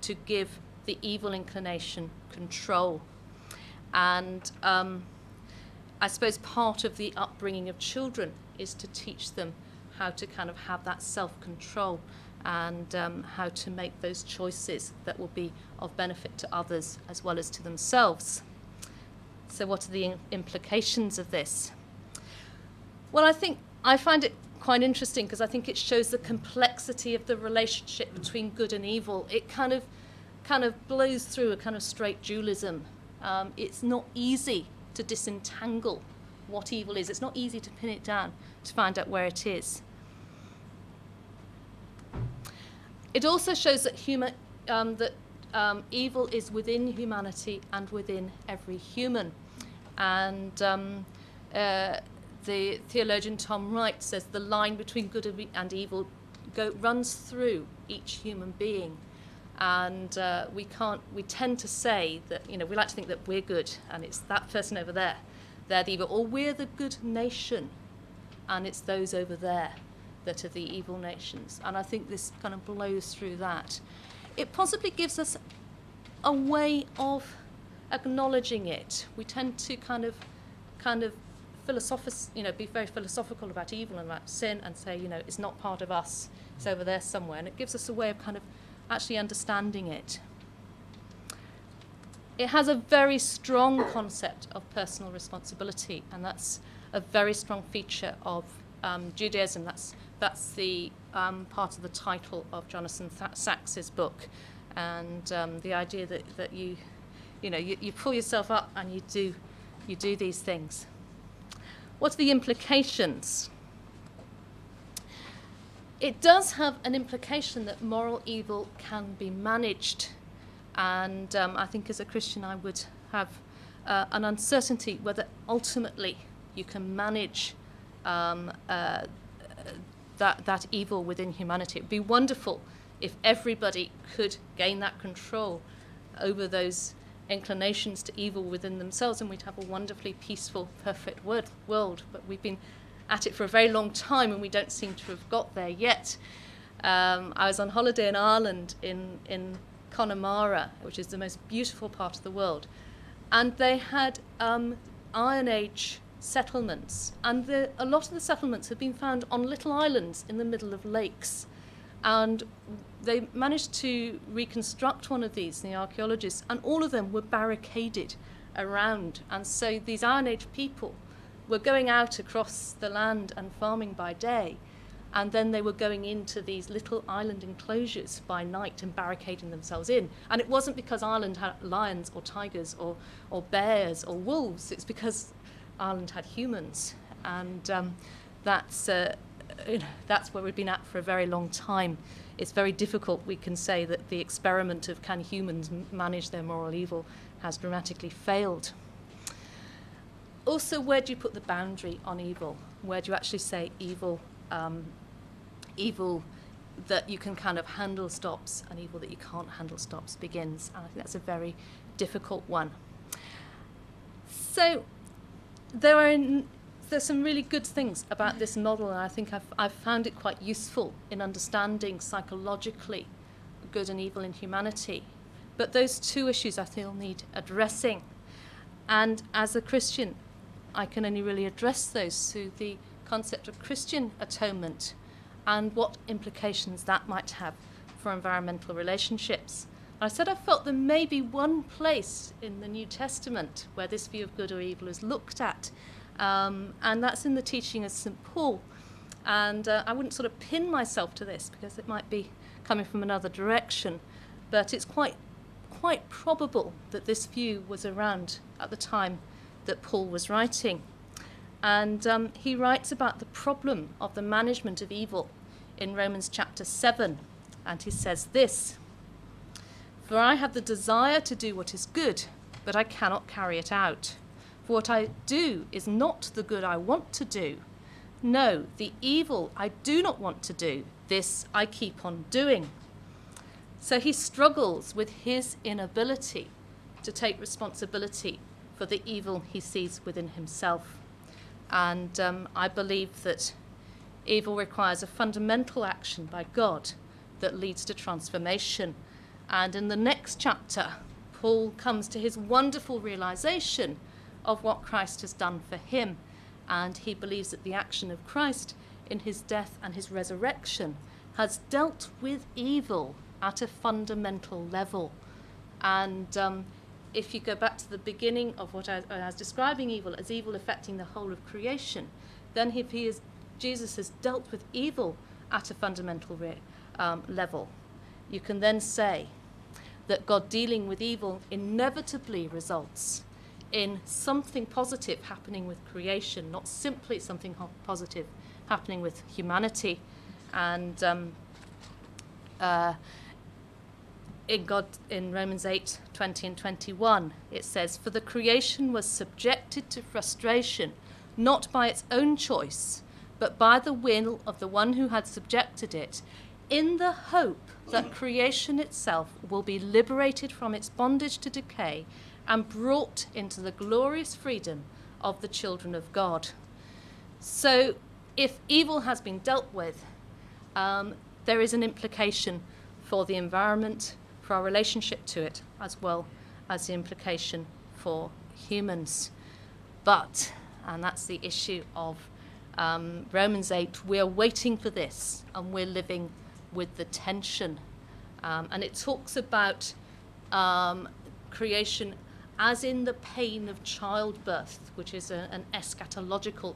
to give the evil inclination control. And I suppose part of the upbringing of children is to teach them how to kind of have that self-control, and how to make those choices that will be of benefit to others as well as to themselves. So what are the implications of this? Well, I find it quite interesting because I think it shows the complexity of the relationship between good and evil. It kind of blows through a kind of straight dualism. It's not easy to disentangle what evil is. It's not easy to pin it down to find out where it is. It also shows that evil is within humanity and within every human. And the theologian Tom Wright says the line between good and evil runs through each human being. And we tend to say that, we like to think that we're good and it's that person over there, they're the evil, or we're the good nation and it's those over there that are the evil nations. And I think this kind of blows through that. It possibly gives us a way of acknowledging it. We tend to kind of be very philosophical about evil and about sin and say, it's not part of us, it's over there somewhere. And it gives us a way of kind of actually understanding it. It has a very strong concept of personal responsibility, and that's a very strong feature of Judaism. That's the part of the title of Jonathan Sacks's book, and the idea that you pull yourself up and you do these things. What are the implications? It does have an implication that moral evil can be managed, and I think as a Christian I would have an uncertainty whether ultimately you can manage that evil within humanity. It would be wonderful if everybody could gain that control over those inclinations to evil within themselves, and we'd have a wonderfully peaceful, perfect world. But we've been at it for a very long time, and we don't seem to have got there yet. I was on holiday in Ireland, in Connemara, which is the most beautiful part of the world, and they had Iron Age settlements, and a lot of the settlements had been found on little islands in the middle of lakes, and they managed to reconstruct one of these, the archaeologists, and all of them were barricaded around. And so these Iron Age people were going out across the land and farming by day, and then they were going into these little island enclosures by night and barricading themselves in. And it wasn't because Ireland had lions or tigers or bears or wolves, it's because Ireland had humans. And that's where we've been at for a very long time. It's very difficult, we can say, that the experiment of can humans manage their moral evil has dramatically failed. Also, where do you put the boundary on evil? Where do you actually say evil that you can kind of handle stops and evil that you can't handle stops begins? And I think that's a very difficult one. So there's some really good things about this model, and I think I've found it quite useful in understanding psychologically good and evil in humanity. But those two issues I feel need addressing. And as a Christian, I can only really address those through the concept of Christian atonement and what implications that might have for environmental relationships. I said I felt there may be one place in the New Testament where this view of good or evil is looked at, and that's in the teaching of St. Paul. And I wouldn't sort of pin myself to this because it might be coming from another direction, but it's quite probable that this view was around at the time that Paul was writing. And he writes about the problem of the management of evil in Romans chapter 7, and he says this: "For I have the desire to do what is good, but I cannot carry it out. For what I do is not the good I want to do. No, the evil I do not want to do, this I keep on doing." So he struggles with his inability to take responsibility for the evil he sees within himself. And I believe that evil requires a fundamental action by God that leads to transformation. And in the next chapter, Paul comes to his wonderful realization of what Christ has done for him. And he believes that the action of Christ in his death and his resurrection has dealt with evil at a fundamental level. And if you go back to the beginning of what I was describing evil as evil affecting the whole of creation, then if Jesus has dealt with evil at a fundamental level, you can then say that God dealing with evil inevitably results in something positive happening with creation, not simply something positive happening with humanity. And in Romans 8:20 and 21, it says, "For the creation was subjected to frustration, not by its own choice, but by the will of the one who had subjected it, in the hope that creation itself will be liberated from its bondage to decay and brought into the glorious freedom of the children of God." So if evil has been dealt with, there is an implication for the environment, for our relationship to it, as well as the implication for humans. But, and that's the issue of Romans 8, we're waiting for this, and we're living with the tension. And it talks about creation as in the pain of childbirth, which is an eschatological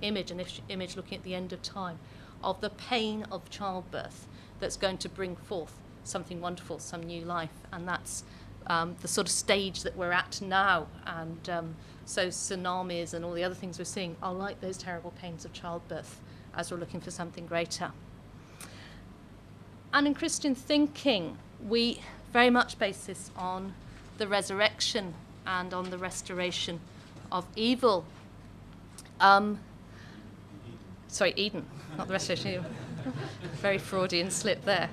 image, an image looking at the end of time, of the pain of childbirth that's going to bring forth something wonderful, some new life. And that's the sort of stage that we're at now. And so tsunamis and all the other things we're seeing are like those terrible pains of childbirth as we're looking for something greater. And in Christian thinking, we very much base this on the resurrection and on the restoration of evil. Sorry, Eden, not the restoration of evil. Very Freudian slip there.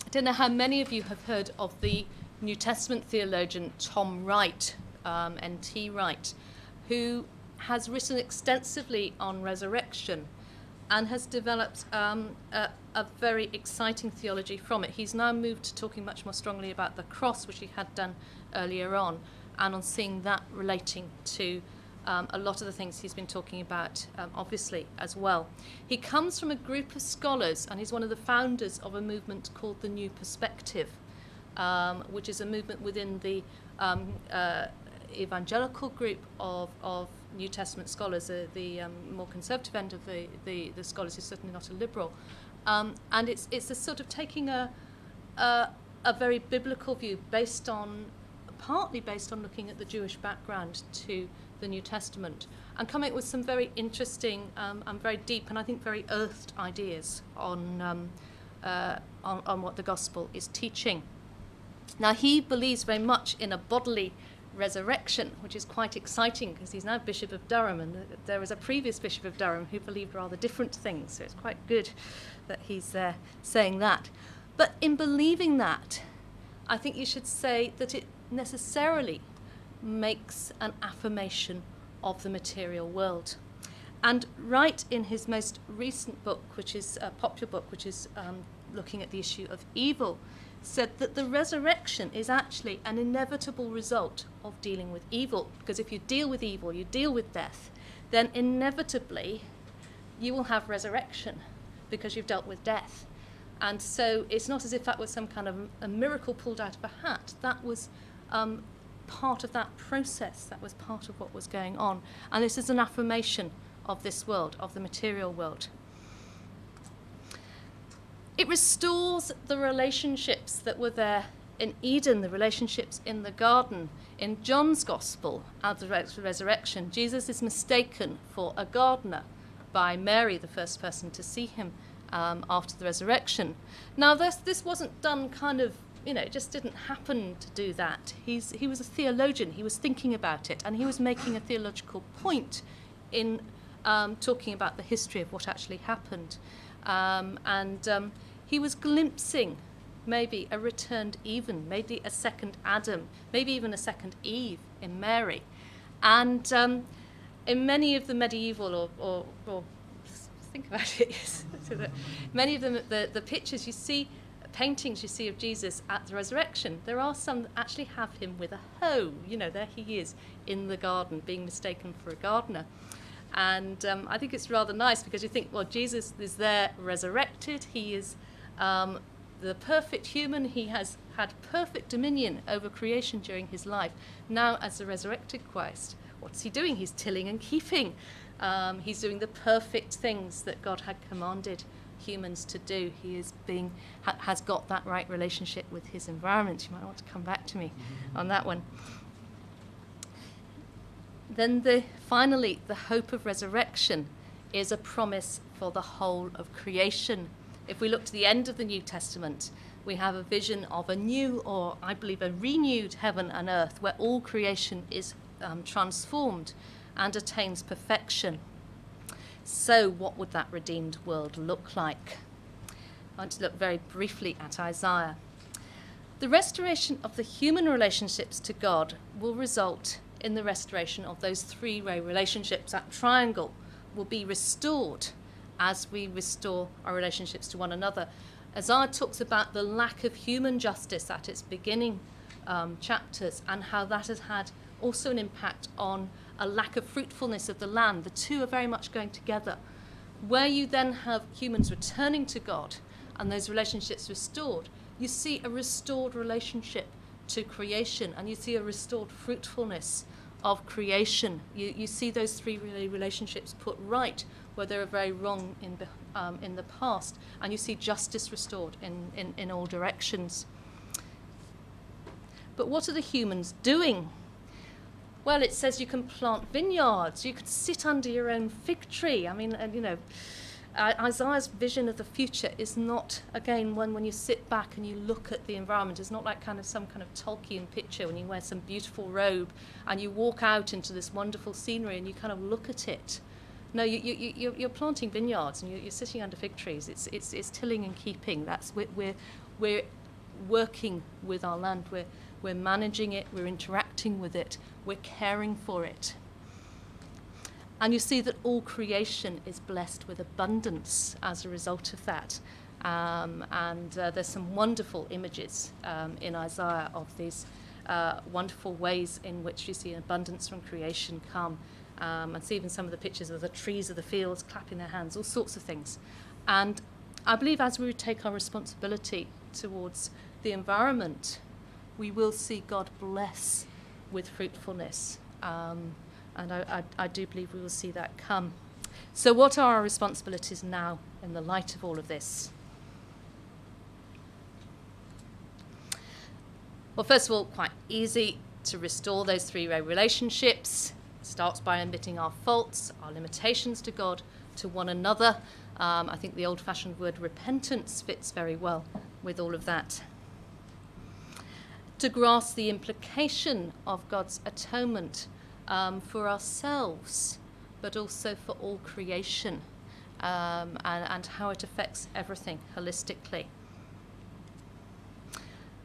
I don't know how many of you have heard of the New Testament theologian Tom Wright, N.T. Wright, who has written extensively on resurrection and has developed a very exciting theology from it. He's now moved to talking much more strongly about the cross, which he had done earlier on, and on seeing that relating to a lot of the things he's been talking about, obviously, as well. He comes from a group of scholars, and he's one of the founders of a movement called the New Perspective, which is a movement within the evangelical group of New Testament scholars, the more conservative end of the scholars, who's certainly not a liberal. And it's a sort of taking a very biblical view partly based on looking at the Jewish background to the New Testament, and coming up with some very interesting and very deep and I think very earthed ideas on what the gospel is teaching. Now, he believes very much in a bodily resurrection, which is quite exciting because he's now Bishop of Durham, and there was a previous Bishop of Durham who believed rather different things, so it's quite good that he's saying that. But in believing that, I think you should say that it necessarily makes an affirmation of the material world. And Wright, in his most recent book, which is a popular book, which is looking at the issue of evil, said that the resurrection is actually an inevitable result of dealing with evil. Because if you deal with evil, you deal with death, then inevitably you will have resurrection because you've dealt with death. And so it's not as if that was some kind of a miracle pulled out of a hat. That was part of that process. That was part of what was going on. And this is an affirmation of this world, of the material world. It restores the relationships that were there in Eden, the relationships in the garden. In John's Gospel, at the resurrection, Jesus is mistaken for a gardener by Mary, the first person to see him after the resurrection. Now, this wasn't done kind of, it just didn't happen to do that. He was a theologian. He was thinking about it, and he was making a theological point in talking about the history of what actually happened. He was glimpsing maybe a returned Eve, maybe a second Adam, maybe even a second Eve in Mary. And in many of the medieval or think about it, yes, many of them, the pictures, you see paintings you see of Jesus at the resurrection, there are some that actually have him with a hoe. You know, there he is in the garden, being mistaken for a gardener. And I think it's rather nice because you think, well, Jesus is there resurrected. He is the perfect human. He has had perfect dominion over creation during his life. Now, as the resurrected Christ, what's he doing? He's tilling and keeping. He's doing the perfect things that God had commanded humans to do. He is has got that right relationship with his environment. You might want to come back to me on that one. Then finally, the hope of resurrection is a promise for the whole of creation. If we look to the end of the New Testament, we have a vision of a new, or I believe a renewed heaven and earth, where all creation is transformed and attains perfection. So what would that redeemed world look like? I want to look very briefly at Isaiah. The restoration of the human relationships to God will result in the restoration of those three-way relationships. That triangle will be restored as we restore our relationships to one another. Isaiah talks about the lack of human justice at its beginning chapters, and how that has had also an impact on a lack of fruitfulness of the land. The two are very much going together. Where you then have humans returning to God and those relationships restored, you see a restored relationship to creation, and you see a restored fruitfulness of creation. You see those three relationships put right where they were very wrong in the past, and you see justice restored in all directions. But what are the humans doing? Well, it says you can plant vineyards, you could sit under your own fig tree. I mean, Isaiah's vision of the future is not, again, when you sit back and you look at the environment, it's not like some kind of Tolkien picture when you wear some beautiful robe and you walk out into this wonderful scenery and you kind of look at it. No, you're planting vineyards and you're sitting under fig trees. It's tilling and keeping. That's we're working with our land. We're managing it. We're interacting with it. We're caring for it. And you see that all creation is blessed with abundance as a result of that. There's some wonderful images in Isaiah of these wonderful ways in which you see an abundance from creation come. And see even some of the pictures of the trees of the fields clapping their hands, all sorts of things. And I believe as we take our responsibility towards the environment, we will see God bless with fruitfulness. And I do believe we will see that come. So what are our responsibilities now in the light of all of this? Well, first of all, quite easy to restore those three-way relationships. It starts by admitting our faults, our limitations to God, to one another. I think the old-fashioned word repentance fits very well with all of that. To grasp the implication of God's atonement for ourselves, but also for all creation, and how it affects everything holistically.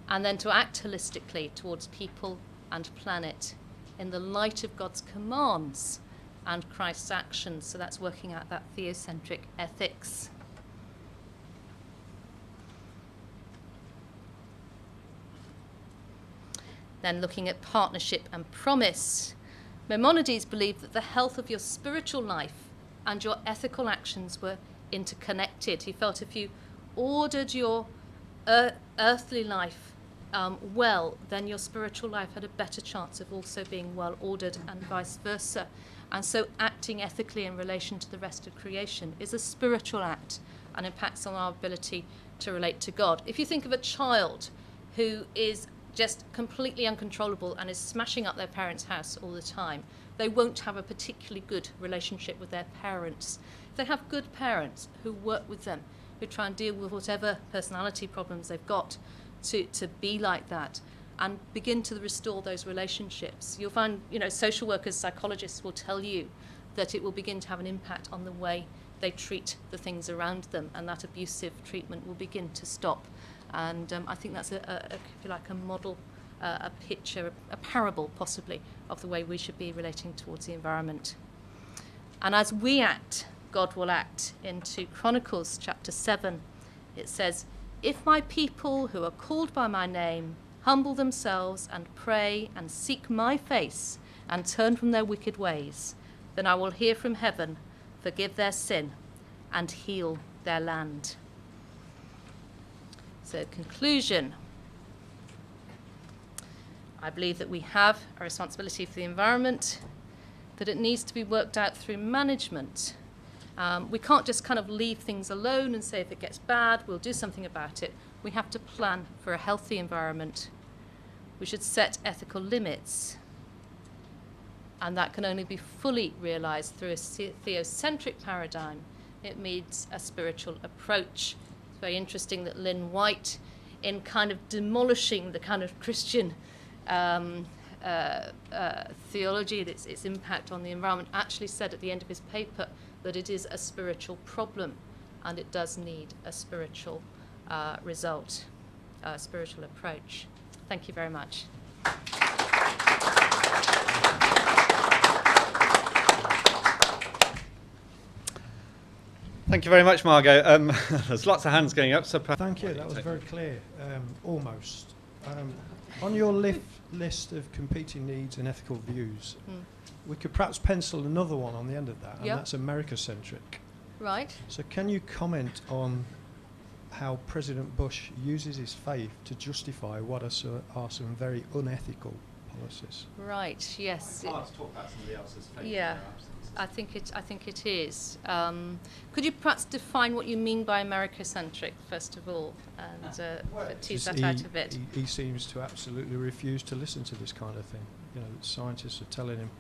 And then to act holistically towards people and planet in the light of God's commands and Christ's actions. So that's working out that theocentric ethics. Then looking at partnership and promise. Maimonides believed that the health of your spiritual life and your ethical actions were interconnected. He felt if you ordered your earthly life well, then your spiritual life had a better chance of also being well ordered, and vice versa. And so acting ethically in relation to the rest of creation is a spiritual act and impacts on our ability to relate to God. If you think of a child who is just completely uncontrollable and is smashing up their parents' house all the time, they won't have a particularly good relationship with their parents. If they have good parents who work with them, who try and deal with whatever personality problems they've got to be like that, and begin to restore those relationships, you'll find, social workers, psychologists will tell you that it will begin to have an impact on the way they treat the things around them, and that abusive treatment will begin to stop. And I think that's, if you like, a model, a picture, a parable, possibly, of the way we should be relating towards the environment. And as we act, God will act. In 2 Chronicles chapter 7, it says, if my people who are called by my name humble themselves and pray and seek my face and turn from their wicked ways, then I will hear from heaven, forgive their sin, and heal their land. So, conclusion. I believe that we have a responsibility for the environment, that it needs to be worked out through management. We can't just kind of leave things alone and say if it gets bad, we'll do something about it. We have to plan for a healthy environment. We should set ethical limits. And that can only be fully realised through a theocentric paradigm. It needs a spiritual approach. It's very interesting that Lynn White, in kind of demolishing the kind of Christian theology, its impact on the environment, actually said at the end of his paper that it is a spiritual problem and it does need a spiritual result, a spiritual approach. Thank you very much. Thank you very much, Margot. There's lots of hands going up. So thank you. That was very clear, almost. On your list of competing needs and ethical views, we could perhaps pencil another one on the end of that, and that's America-centric. Right. So can you comment on how President Bush uses his faith to justify what are some very unethical policies? Right, yes. It's hard to talk about somebody else's faith. Yeah. I think it is. Could you perhaps define what you mean by America-centric, first of all, and tease that out a bit? He seems to absolutely refuse to listen to this kind of thing. You know, scientists are telling him,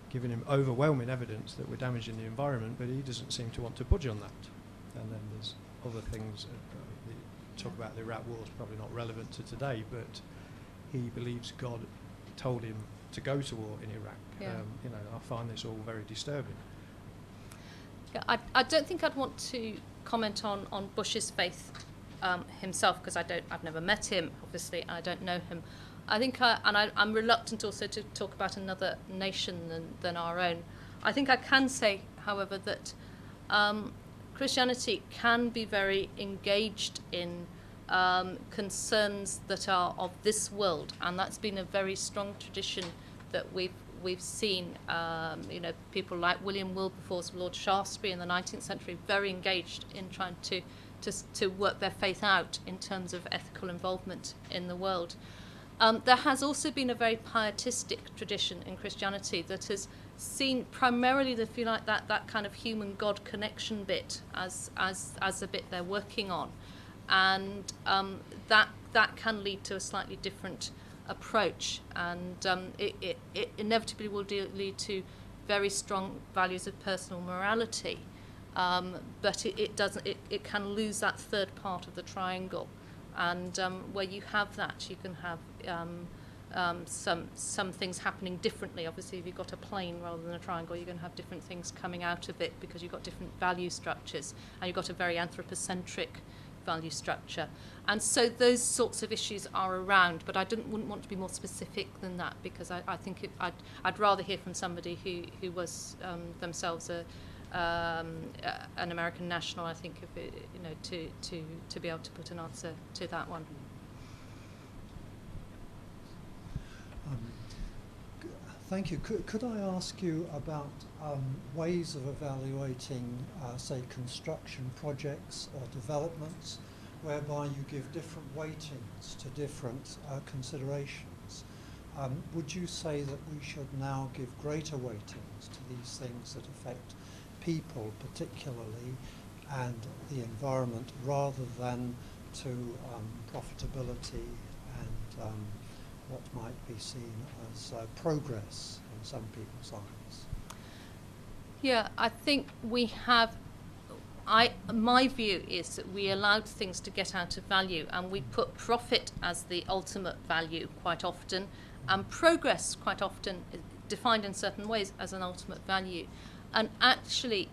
giving him overwhelming evidence that we're damaging the environment, but he doesn't seem to want to budge on that. And then there's other things. Talk about the Iraq War is probably not relevant to today, but he believes God told him to go to war in Iraq. Yeah. You know, I find this all very disturbing. Yeah, I don't think I'd want to comment on Bush's faith himself, because I've never met him, obviously, and I don't know him. I think, I'm reluctant also to talk about another nation than our own. I think I can say, however, that Christianity can be very engaged in concerns that are of this world, and that's been a very strong tradition that we've seen. People like William Wilberforce, Lord Shaftesbury in the 19th century, very engaged in trying to work their faith out in terms of ethical involvement in the world. There has also been a very pietistic tradition in Christianity that has seen primarily, if you like, that kind of human-God connection bit as a bit they're working on, and that can lead to a slightly different approach, and it inevitably will lead to very strong values of personal morality, but it can lose that third part of the triangle. And where you have that, you can have some things happening differently. Obviously, if you've got a plane rather than a triangle, you're going to have different things coming out of it because you've got different value structures, and you've got a very anthropocentric value structure. And so those sorts of issues are around, but I wouldn't want to be more specific than that, because I think I'd rather hear from somebody who was themselves an American national, I think, to be able to put an answer to that one. Thank you. Could I ask you about ways of evaluating, say, construction projects or developments, whereby you give different weightings to different considerations? Would you say that we should now give greater weightings to these things that affect people particularly and the environment, rather than to profitability and what might be seen as progress in some people's eyes? Yeah, I think we have. My view is that we allowed things to get out of value, and we put profit as the ultimate value quite often, and progress quite often defined in certain ways as an ultimate value. And actually,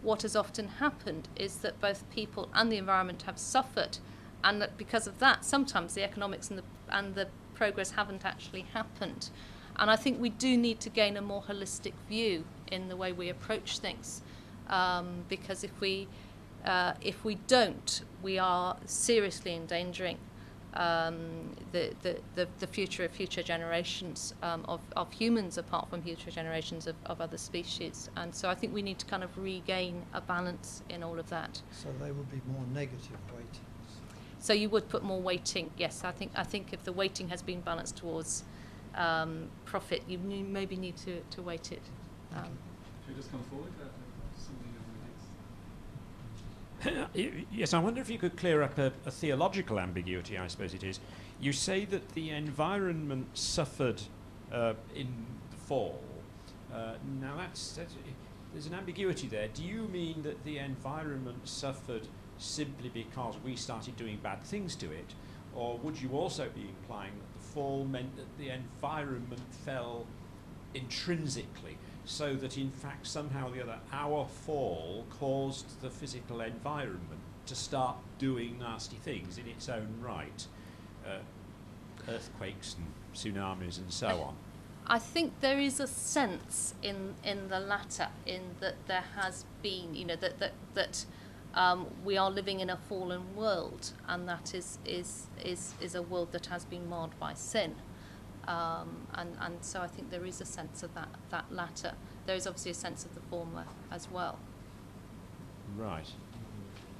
what has often happened is that both people and the environment have suffered, and that because of that, sometimes the economics and the progress haven't actually happened. And I think we do need to gain a more holistic view in the way we approach things, because if we If we don't, we are seriously endangering the future of future generations of humans, apart from future generations of other species. And so I think we need to kind of regain a balance in all of that. So they would be more negative weightings. So you would put more weighting, yes. I think if the weighting has been balanced towards profit, you maybe need to weight it. Should we just come forward? Somebody on the next. Yes, I wonder if you could clear up a theological ambiguity, I suppose it is. You say that the environment suffered in the fall. Now, there's an ambiguity there. Do you mean that the environment suffered simply because we started doing bad things to it? Or would you also be implying that the fall meant that the environment fell intrinsically, so that in fact somehow or the other our fall caused the physical environment to start doing nasty things in its own right, earthquakes and tsunamis and so on? I think there is a sense in the latter, in that there has been, that we are living in a fallen world, and that is a world that has been marred by sin. And so I think there is a sense of that latter. There is obviously a sense of the former as well. Right.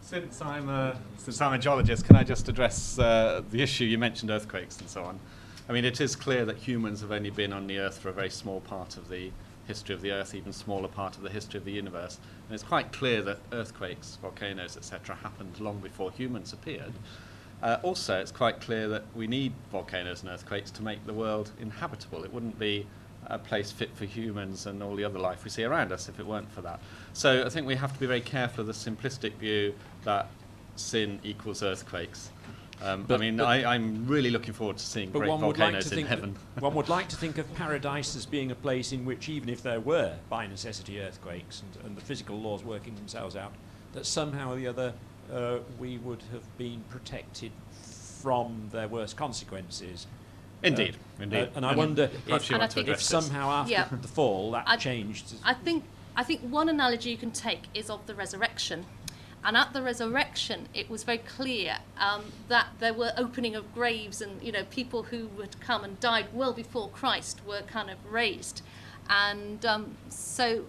Since I'm a geologist, can I just address the issue? You mentioned earthquakes and so on. I mean, it is clear that humans have only been on the Earth for a very small part of the history of the Earth, even smaller part of the history of the universe. And it's quite clear that earthquakes, volcanoes, etc., happened long before humans appeared. Also, it's quite clear that we need volcanoes and earthquakes to make the world inhabitable. It wouldn't be a place fit for humans and all the other life we see around us if it weren't for that. So I think we have to be very careful of the simplistic view that sin equals earthquakes. I'm really looking forward to seeing great volcanoes in heaven. One would like to think of paradise as being a place in which, even if there were, by necessity, earthquakes and the physical laws working themselves out, that somehow or the other we would have been protected from their worst consequences. Indeed. And I wonder if somehow after the fall that changed. I think one analogy you can take is of the resurrection. And at the resurrection, it was very clear that there were opening of graves, and people who would come and died well before Christ were kind of raised, and so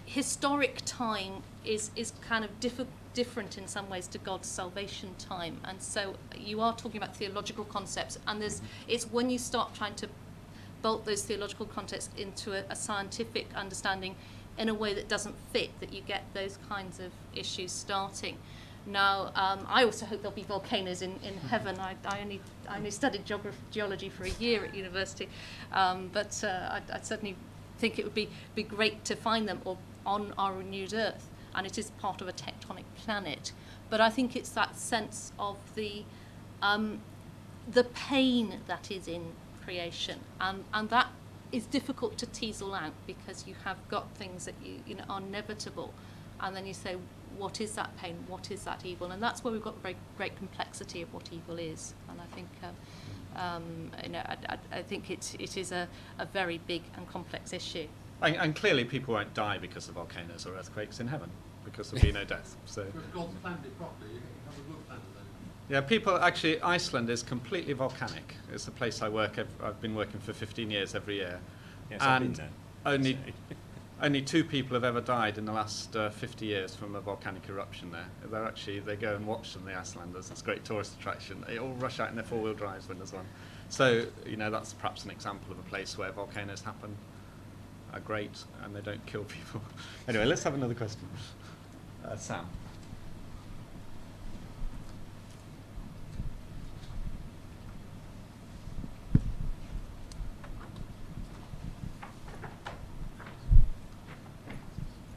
historic time is kind of different in some ways to God's salvation time, and so you are talking about theological concepts, and it's when you start trying to bolt those theological concepts into a scientific understanding in a way that doesn't fit, that you get those kinds of issues starting. Now, I also hope there'll be volcanoes in heaven. I only studied geology for a year at university, but I certainly think it would be great to find them on our renewed Earth, and it is part of a tectonic planet. But I think it's that sense of the pain that is in creation, and that is difficult to tease all out, because you have got things that you are inevitable, and then you say, what is that pain, what is that evil? And that's where we've got very great complexity of what evil is. And I think I think it is a very big and complex issue. And clearly people won't die because of volcanoes or earthquakes in heaven, because there'll be no death. So If God's planned it properly, you can have a good plan then. yeah, Iceland is completely volcanic. It's a place I work. I've been working for 15 years every year. Yes, I've been there. Only 2 people have ever died in the last 50 years from a volcanic eruption there. They go and watch them, the Icelanders. It's a great tourist attraction. They all rush out in their 4-wheel drives when there's one. So, that's perhaps an example of a place where volcanoes happen, are great, and they don't kill people. Anyway, let's have another question. Sam.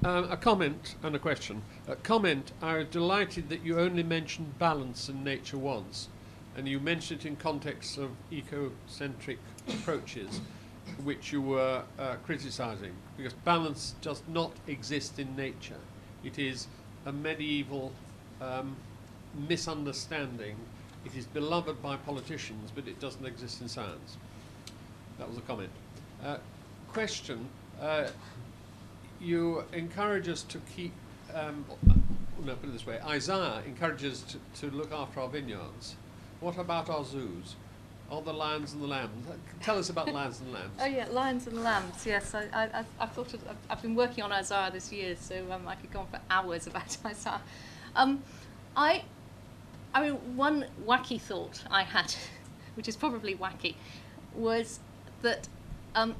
A comment and a question. Comment, I was delighted that you only mentioned balance in nature once, and you mentioned it in context of ecocentric approaches, which you were criticising, because balance does not exist in nature. It is a medieval misunderstanding. It is beloved by politicians, but it doesn't exist in science. That was a comment. Question. You encourage us to keep no, put it this way, Isaiah encourages us to look after our vineyards. What about our zoos? Are the lions and the lambs? Tell us about lions and lambs. Oh yeah, lions and lambs. Yes, I've thought I've been working on Isaiah this year, so I could go on for hours about Isaiah. I mean, one wacky thought I had, which is probably wacky, was that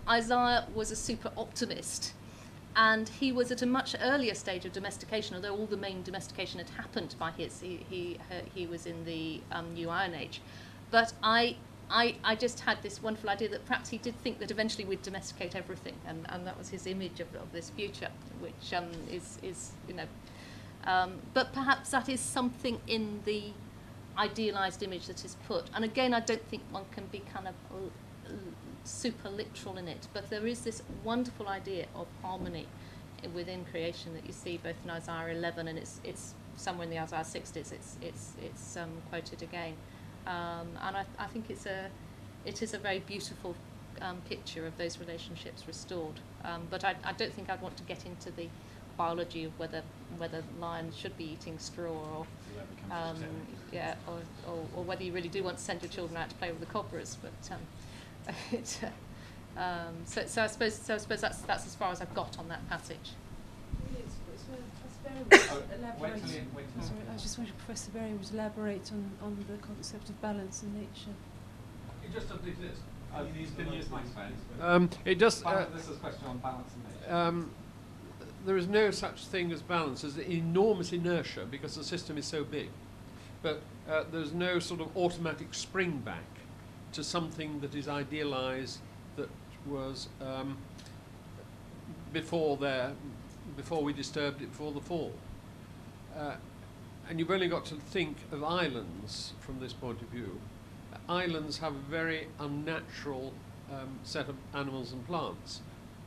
Isaiah was a super optimist, and he was at a much earlier stage of domestication, although all the main domestication had happened by he was in the New Iron Age. But I just had this wonderful idea that perhaps he did think that eventually we'd domesticate everything, and that was his image of this future, which is you know, but perhaps that is something in the idealised image that is put. And again, I don't think one can be kind of super literal in it, but there is this wonderful idea of harmony within creation that you see both in Isaiah 11 and it's somewhere in the Isaiah 60s. It's quoted again. And I think it is a very beautiful picture of those relationships restored. But I don't think I'd want to get into the biology of whether lions should be eating straw or or whether you really do want to send your children out to play with the cobras. But so I suppose that's as far as I've got on that passage. Sorry, I just wanted Professor Berry would elaborate on the concept of balance in nature. It just doesn't exist. He's been used my It just. This is a question on balance and nature. There is no such thing as balance. There's enormous inertia because the system is so big. But there's no sort of automatic spring back to something that is idealised that was before we disturbed it before the fall. And you've only got to think of islands from this point of view. Islands have a very unnatural set of animals and plants,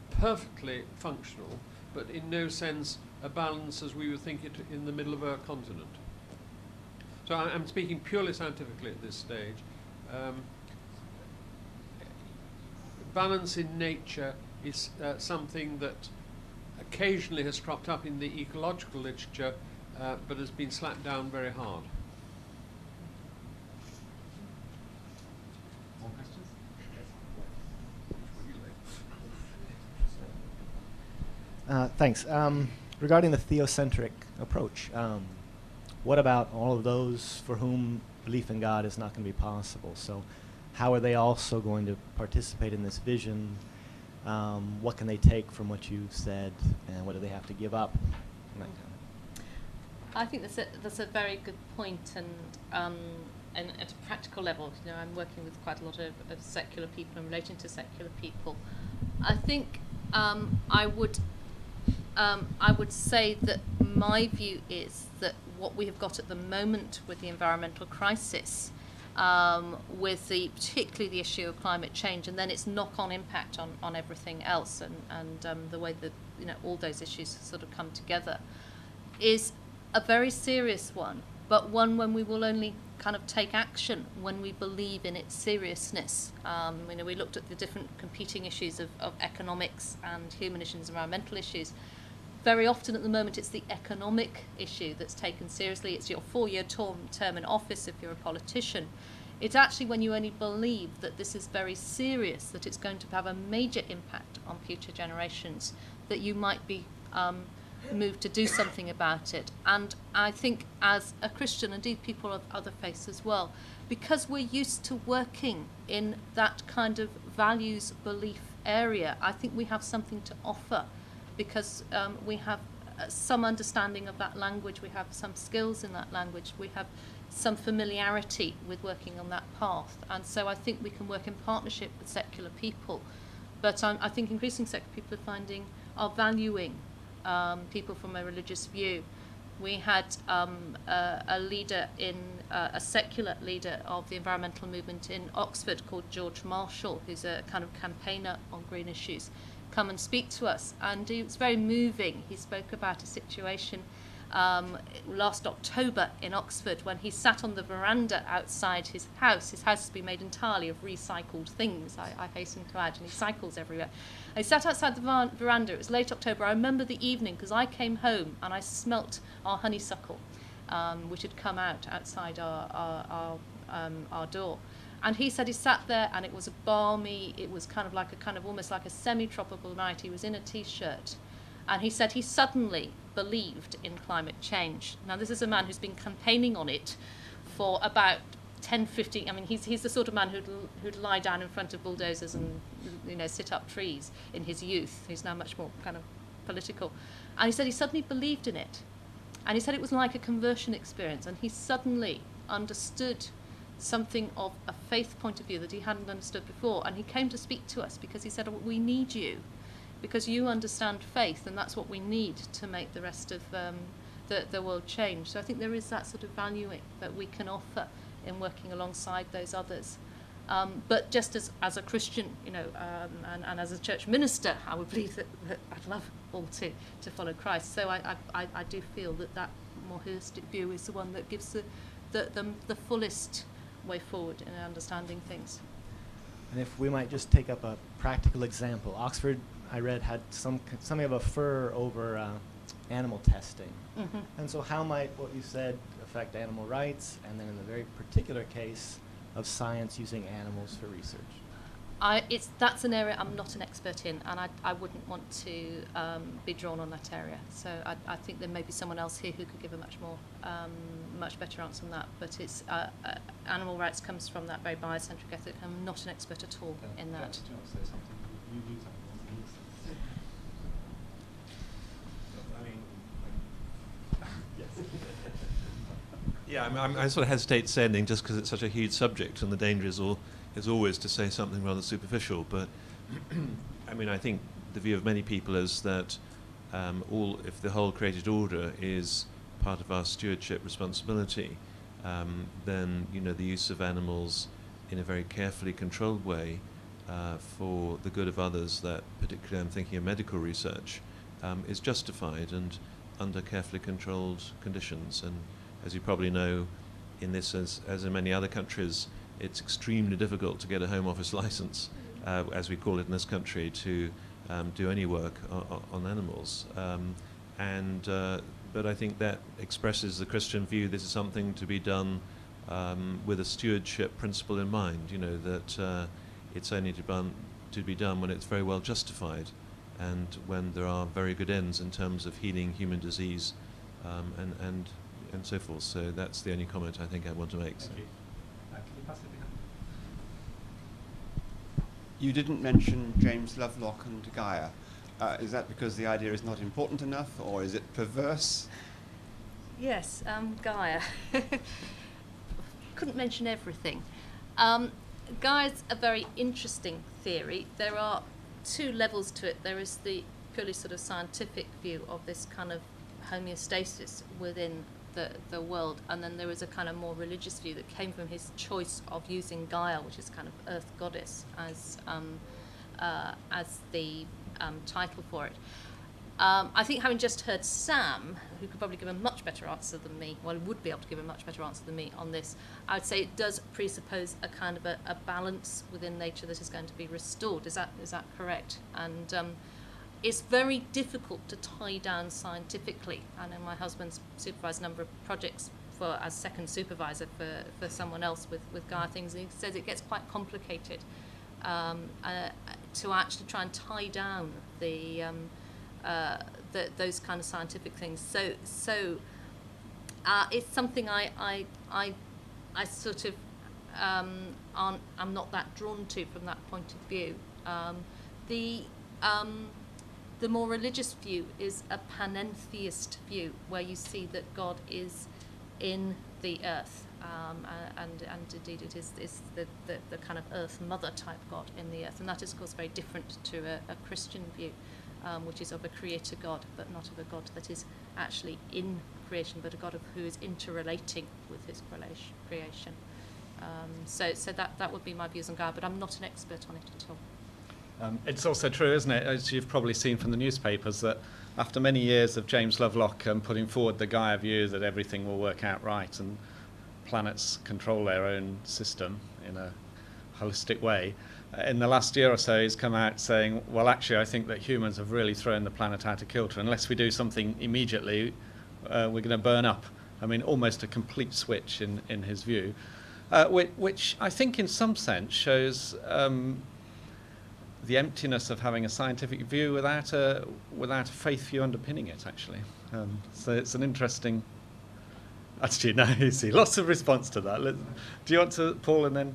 perfectly functional, but in no sense a balance as we would think it in the middle of a continent. So I'm speaking purely scientifically at this stage. Balance in nature is something that occasionally has cropped up in the ecological literature, but has been slapped down very hard. More questions? Thanks. Regarding the theocentric approach, what about all of those for whom belief in God is not going to be possible? So how are they also going to participate in this vision? What can they take from what you said, and what do they have to give up? And that kind of. I think that's a very good point, and at a practical level, you know, I'm working with quite a lot of secular people and relating to secular people. I think I would say that my view is that what we have got at the moment with the environmental crisis, with particularly the issue of climate change, and then its knock-on impact on everything else, and the way that, you know, all those issues sort of come together, is a very serious one, but one when we will only kind of take action when we believe in its seriousness. You know, we looked at the different competing issues of economics and human issues, environmental issues. Very often at the moment it's the economic issue that's taken seriously. It's your 4-year term in office if you're a politician. It's actually when you only believe that this is very serious, that it's going to have a major impact on future generations, that you might be moved to do something about it. And I think as a Christian, indeed people of other faiths as well, because we're used to working in that kind of values belief area, I think we have something to offer, because we have some understanding of that language, we have some skills in that language, we have some familiarity with working on that path, and so I think we can work in partnership with secular people. But I think increasingly secular people are valuing people from a religious view. We had a leader a secular leader of the environmental movement in Oxford called George Marshall, who's a kind of campaigner on green issues, come and speak to us, and it was very moving. He spoke about a situation last October in Oxford, when he sat on the veranda outside his house. His house has been made entirely of recycled things, I hasten to add, and he cycles everywhere. I sat outside the veranda. It was late October. I remember the evening because I came home and I smelt our honeysuckle, which had come out outside our door. And he said he sat there and it was a balmy, it was kind of almost like a semi-tropical night. He was in a t-shirt. And he said he suddenly believed in climate change. Now, this is a man who's been campaigning on it for about 10, 15... I mean, he's the sort of man who'd lie down in front of bulldozers and, sit up trees in his youth. He's now much more kind of political. And he said he suddenly believed in it. And he said it was like a conversion experience. And he suddenly understood something of a faith point of view that he hadn't understood before. And he came to speak to us because he said, we need you, because you understand faith, and that's what we need to make the rest of the world change. So I think there is that sort of valuing that we can offer in working alongside those others. But just as a Christian, and as a church minister, I would believe that I'd love all to follow Christ. So I do feel that more holistic view is the one that gives the fullest way forward in understanding things. And if we might just take up a practical example. Oxford, I read, had something of a furor over animal testing. Mm-hmm. And so how might what you said affect animal rights, and then in the very particular case of science using animals for research? That's an area I'm not an expert in, and I wouldn't want to be drawn on that area. So I think there may be someone else here who could give a much better answer on that. But it's animal rights comes from that very biocentric ethic. I'm not an expert at all in that. Do you want to say something? You use animals. Yeah, I sort of hesitate saying just because it's such a huge subject, and the danger is always to say something rather superficial. But I think the view of many people is that if the whole created order is part of our stewardship responsibility, then the use of animals in a very carefully controlled way for the good of others, that particularly I'm thinking of medical research, is justified and under carefully controlled conditions. And as you probably know, in this as in many other countries, it's extremely difficult to get a Home Office license, as we call it in this country, to do any work on animals. But I think that expresses the Christian view. This is something to be done with a stewardship principle in mind, that it's only to be done when it's very well justified, and when there are very good ends in terms of healing human disease and so forth. So that's the only comment I think I want to make. Thank you. Can you pass it behind? You didn't mention James Lovelock and Gaia. Is that because the idea is not important enough, or is it perverse? Yes, Gaia. Couldn't mention everything. Gaia's a very interesting theory. There are two levels to it. There is the purely sort of scientific view of this kind of homeostasis within the world, and then there is a kind of more religious view that came from his choice of using Gaia, which is kind of earth goddess, as the title for it. I think, having just heard Sam, who could probably give a much better answer than me, would be able to give a much better answer than me on this, I would say it does presuppose a kind of a balance within nature that is going to be restored. Is that correct? And it's very difficult to tie down scientifically. I know my husband's supervised a number of projects as second supervisor for someone else with Gaia things, and he says it gets quite complicated to actually try and tie down those kind of scientific things. So it's something I sort of I'm not that drawn to from that point of view. The more religious view is a panentheist view, where you see that God is in the earth, and indeed it is the kind of earth mother type God in the earth, and that is of course very different to a Christian view, which is of a creator God, but not of a God that is actually in creation, but a God who is interrelating with his creation. So that would be my views on Gaia, but I'm not an expert on it at all. It's also true, isn't it, as you've probably seen from the newspapers, that after many years of James Lovelock putting forward the Gaia view that everything will work out right and planets control their own system in a holistic way, in the last year or so he's come out saying, well, actually I think that humans have really thrown the planet out of kilter. Unless we do something immediately, we're going to burn up. I mean, almost a complete switch in his view, which I think in some sense shows the emptiness of having a scientific view without a faith view underpinning it, actually. So it's an interesting attitude. Now you see lots of response to that. Do you want to, Paul, and then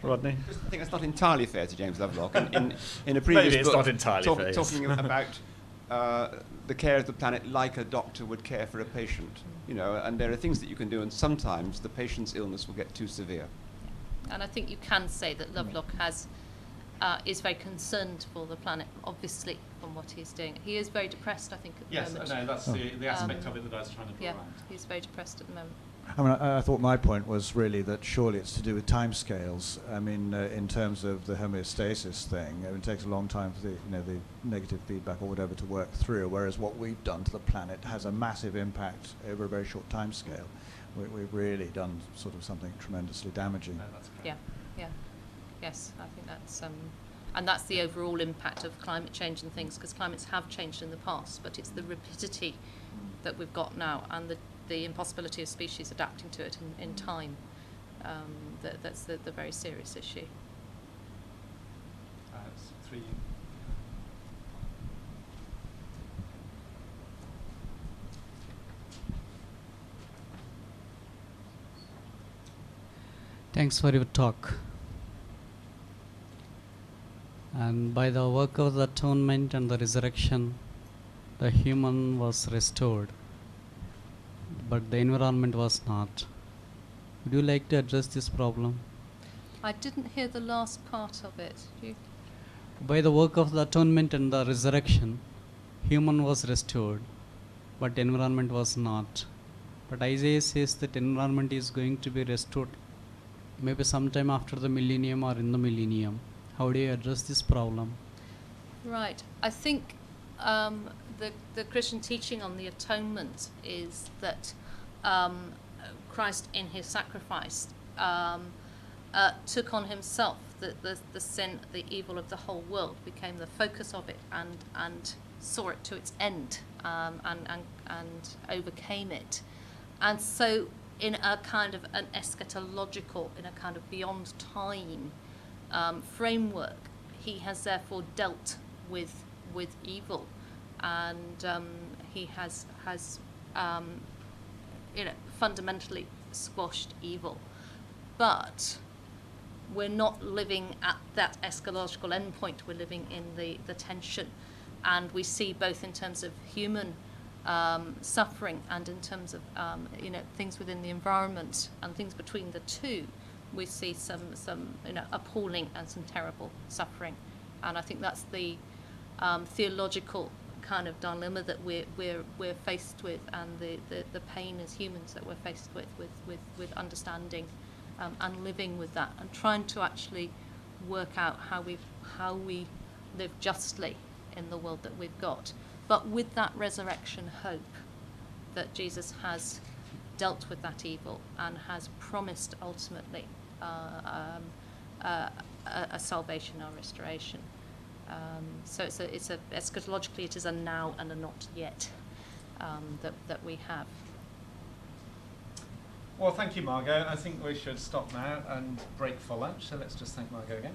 Rodney? I think that's not entirely fair to James Lovelock. In a previous Maybe it's book, not entirely fair, yes. talking about the care of the planet like a doctor would care for a patient, you know, and there are things that you can do, and sometimes the patient's illness will get too severe. And I think you can say that Lovelock is very concerned for the planet, obviously, from what he's doing. He is very depressed, I think, at the moment. Yes, no, that's the aspect of it that I was trying to draw out. He's very depressed at the moment. I mean, I thought my point was really that surely it's to do with timescales. I mean, in terms of the homeostasis thing, it takes a long time for the negative feedback or whatever to work through, whereas what we've done to the planet has a massive impact over a very short time scale. We've really done sort of something tremendously damaging. No, that's correct. Yeah. Yes, I think that's and that's the overall impact of climate change and things, because climates have changed in the past, but it's the rapidity that we've got now and the impossibility of species adapting to it in time that's the very serious issue. It's 3. Thanks for your talk. And by the work of the atonement and the resurrection, the human was restored, but the environment was not. Would you like to address this problem? I didn't hear the last part of it. By the work of the atonement and the resurrection, human was restored, but environment was not. But Isaiah says that environment is going to be restored maybe sometime after the millennium or in the millennium. How do you address this problem? Right. I think the Christian teaching on the atonement is that Christ in his sacrifice took on himself the sin, the evil of the whole world, became the focus of it and saw it to its end and overcame it. And so in a kind of an eschatological, in a kind of beyond time framework, he has therefore dealt with evil, and he has fundamentally squashed evil. But we're not living at that eschatological endpoint. We're living in the tension, and we see both in terms of human suffering and in terms of things within the environment and things between the two. We see some appalling and some terrible suffering, and I think that's the theological kind of dilemma that we're faced with, and the pain as humans that we're faced with understanding and living with that, and trying to actually work out how we live justly in the world that we've got, but with that resurrection hope that Jesus has dealt with that evil and has promised ultimately a salvation or restoration. So it's eschatologically it is a now and a not yet that we have. Well, thank you, Margot. I think we should stop now and break for lunch. So let's just thank Margot again.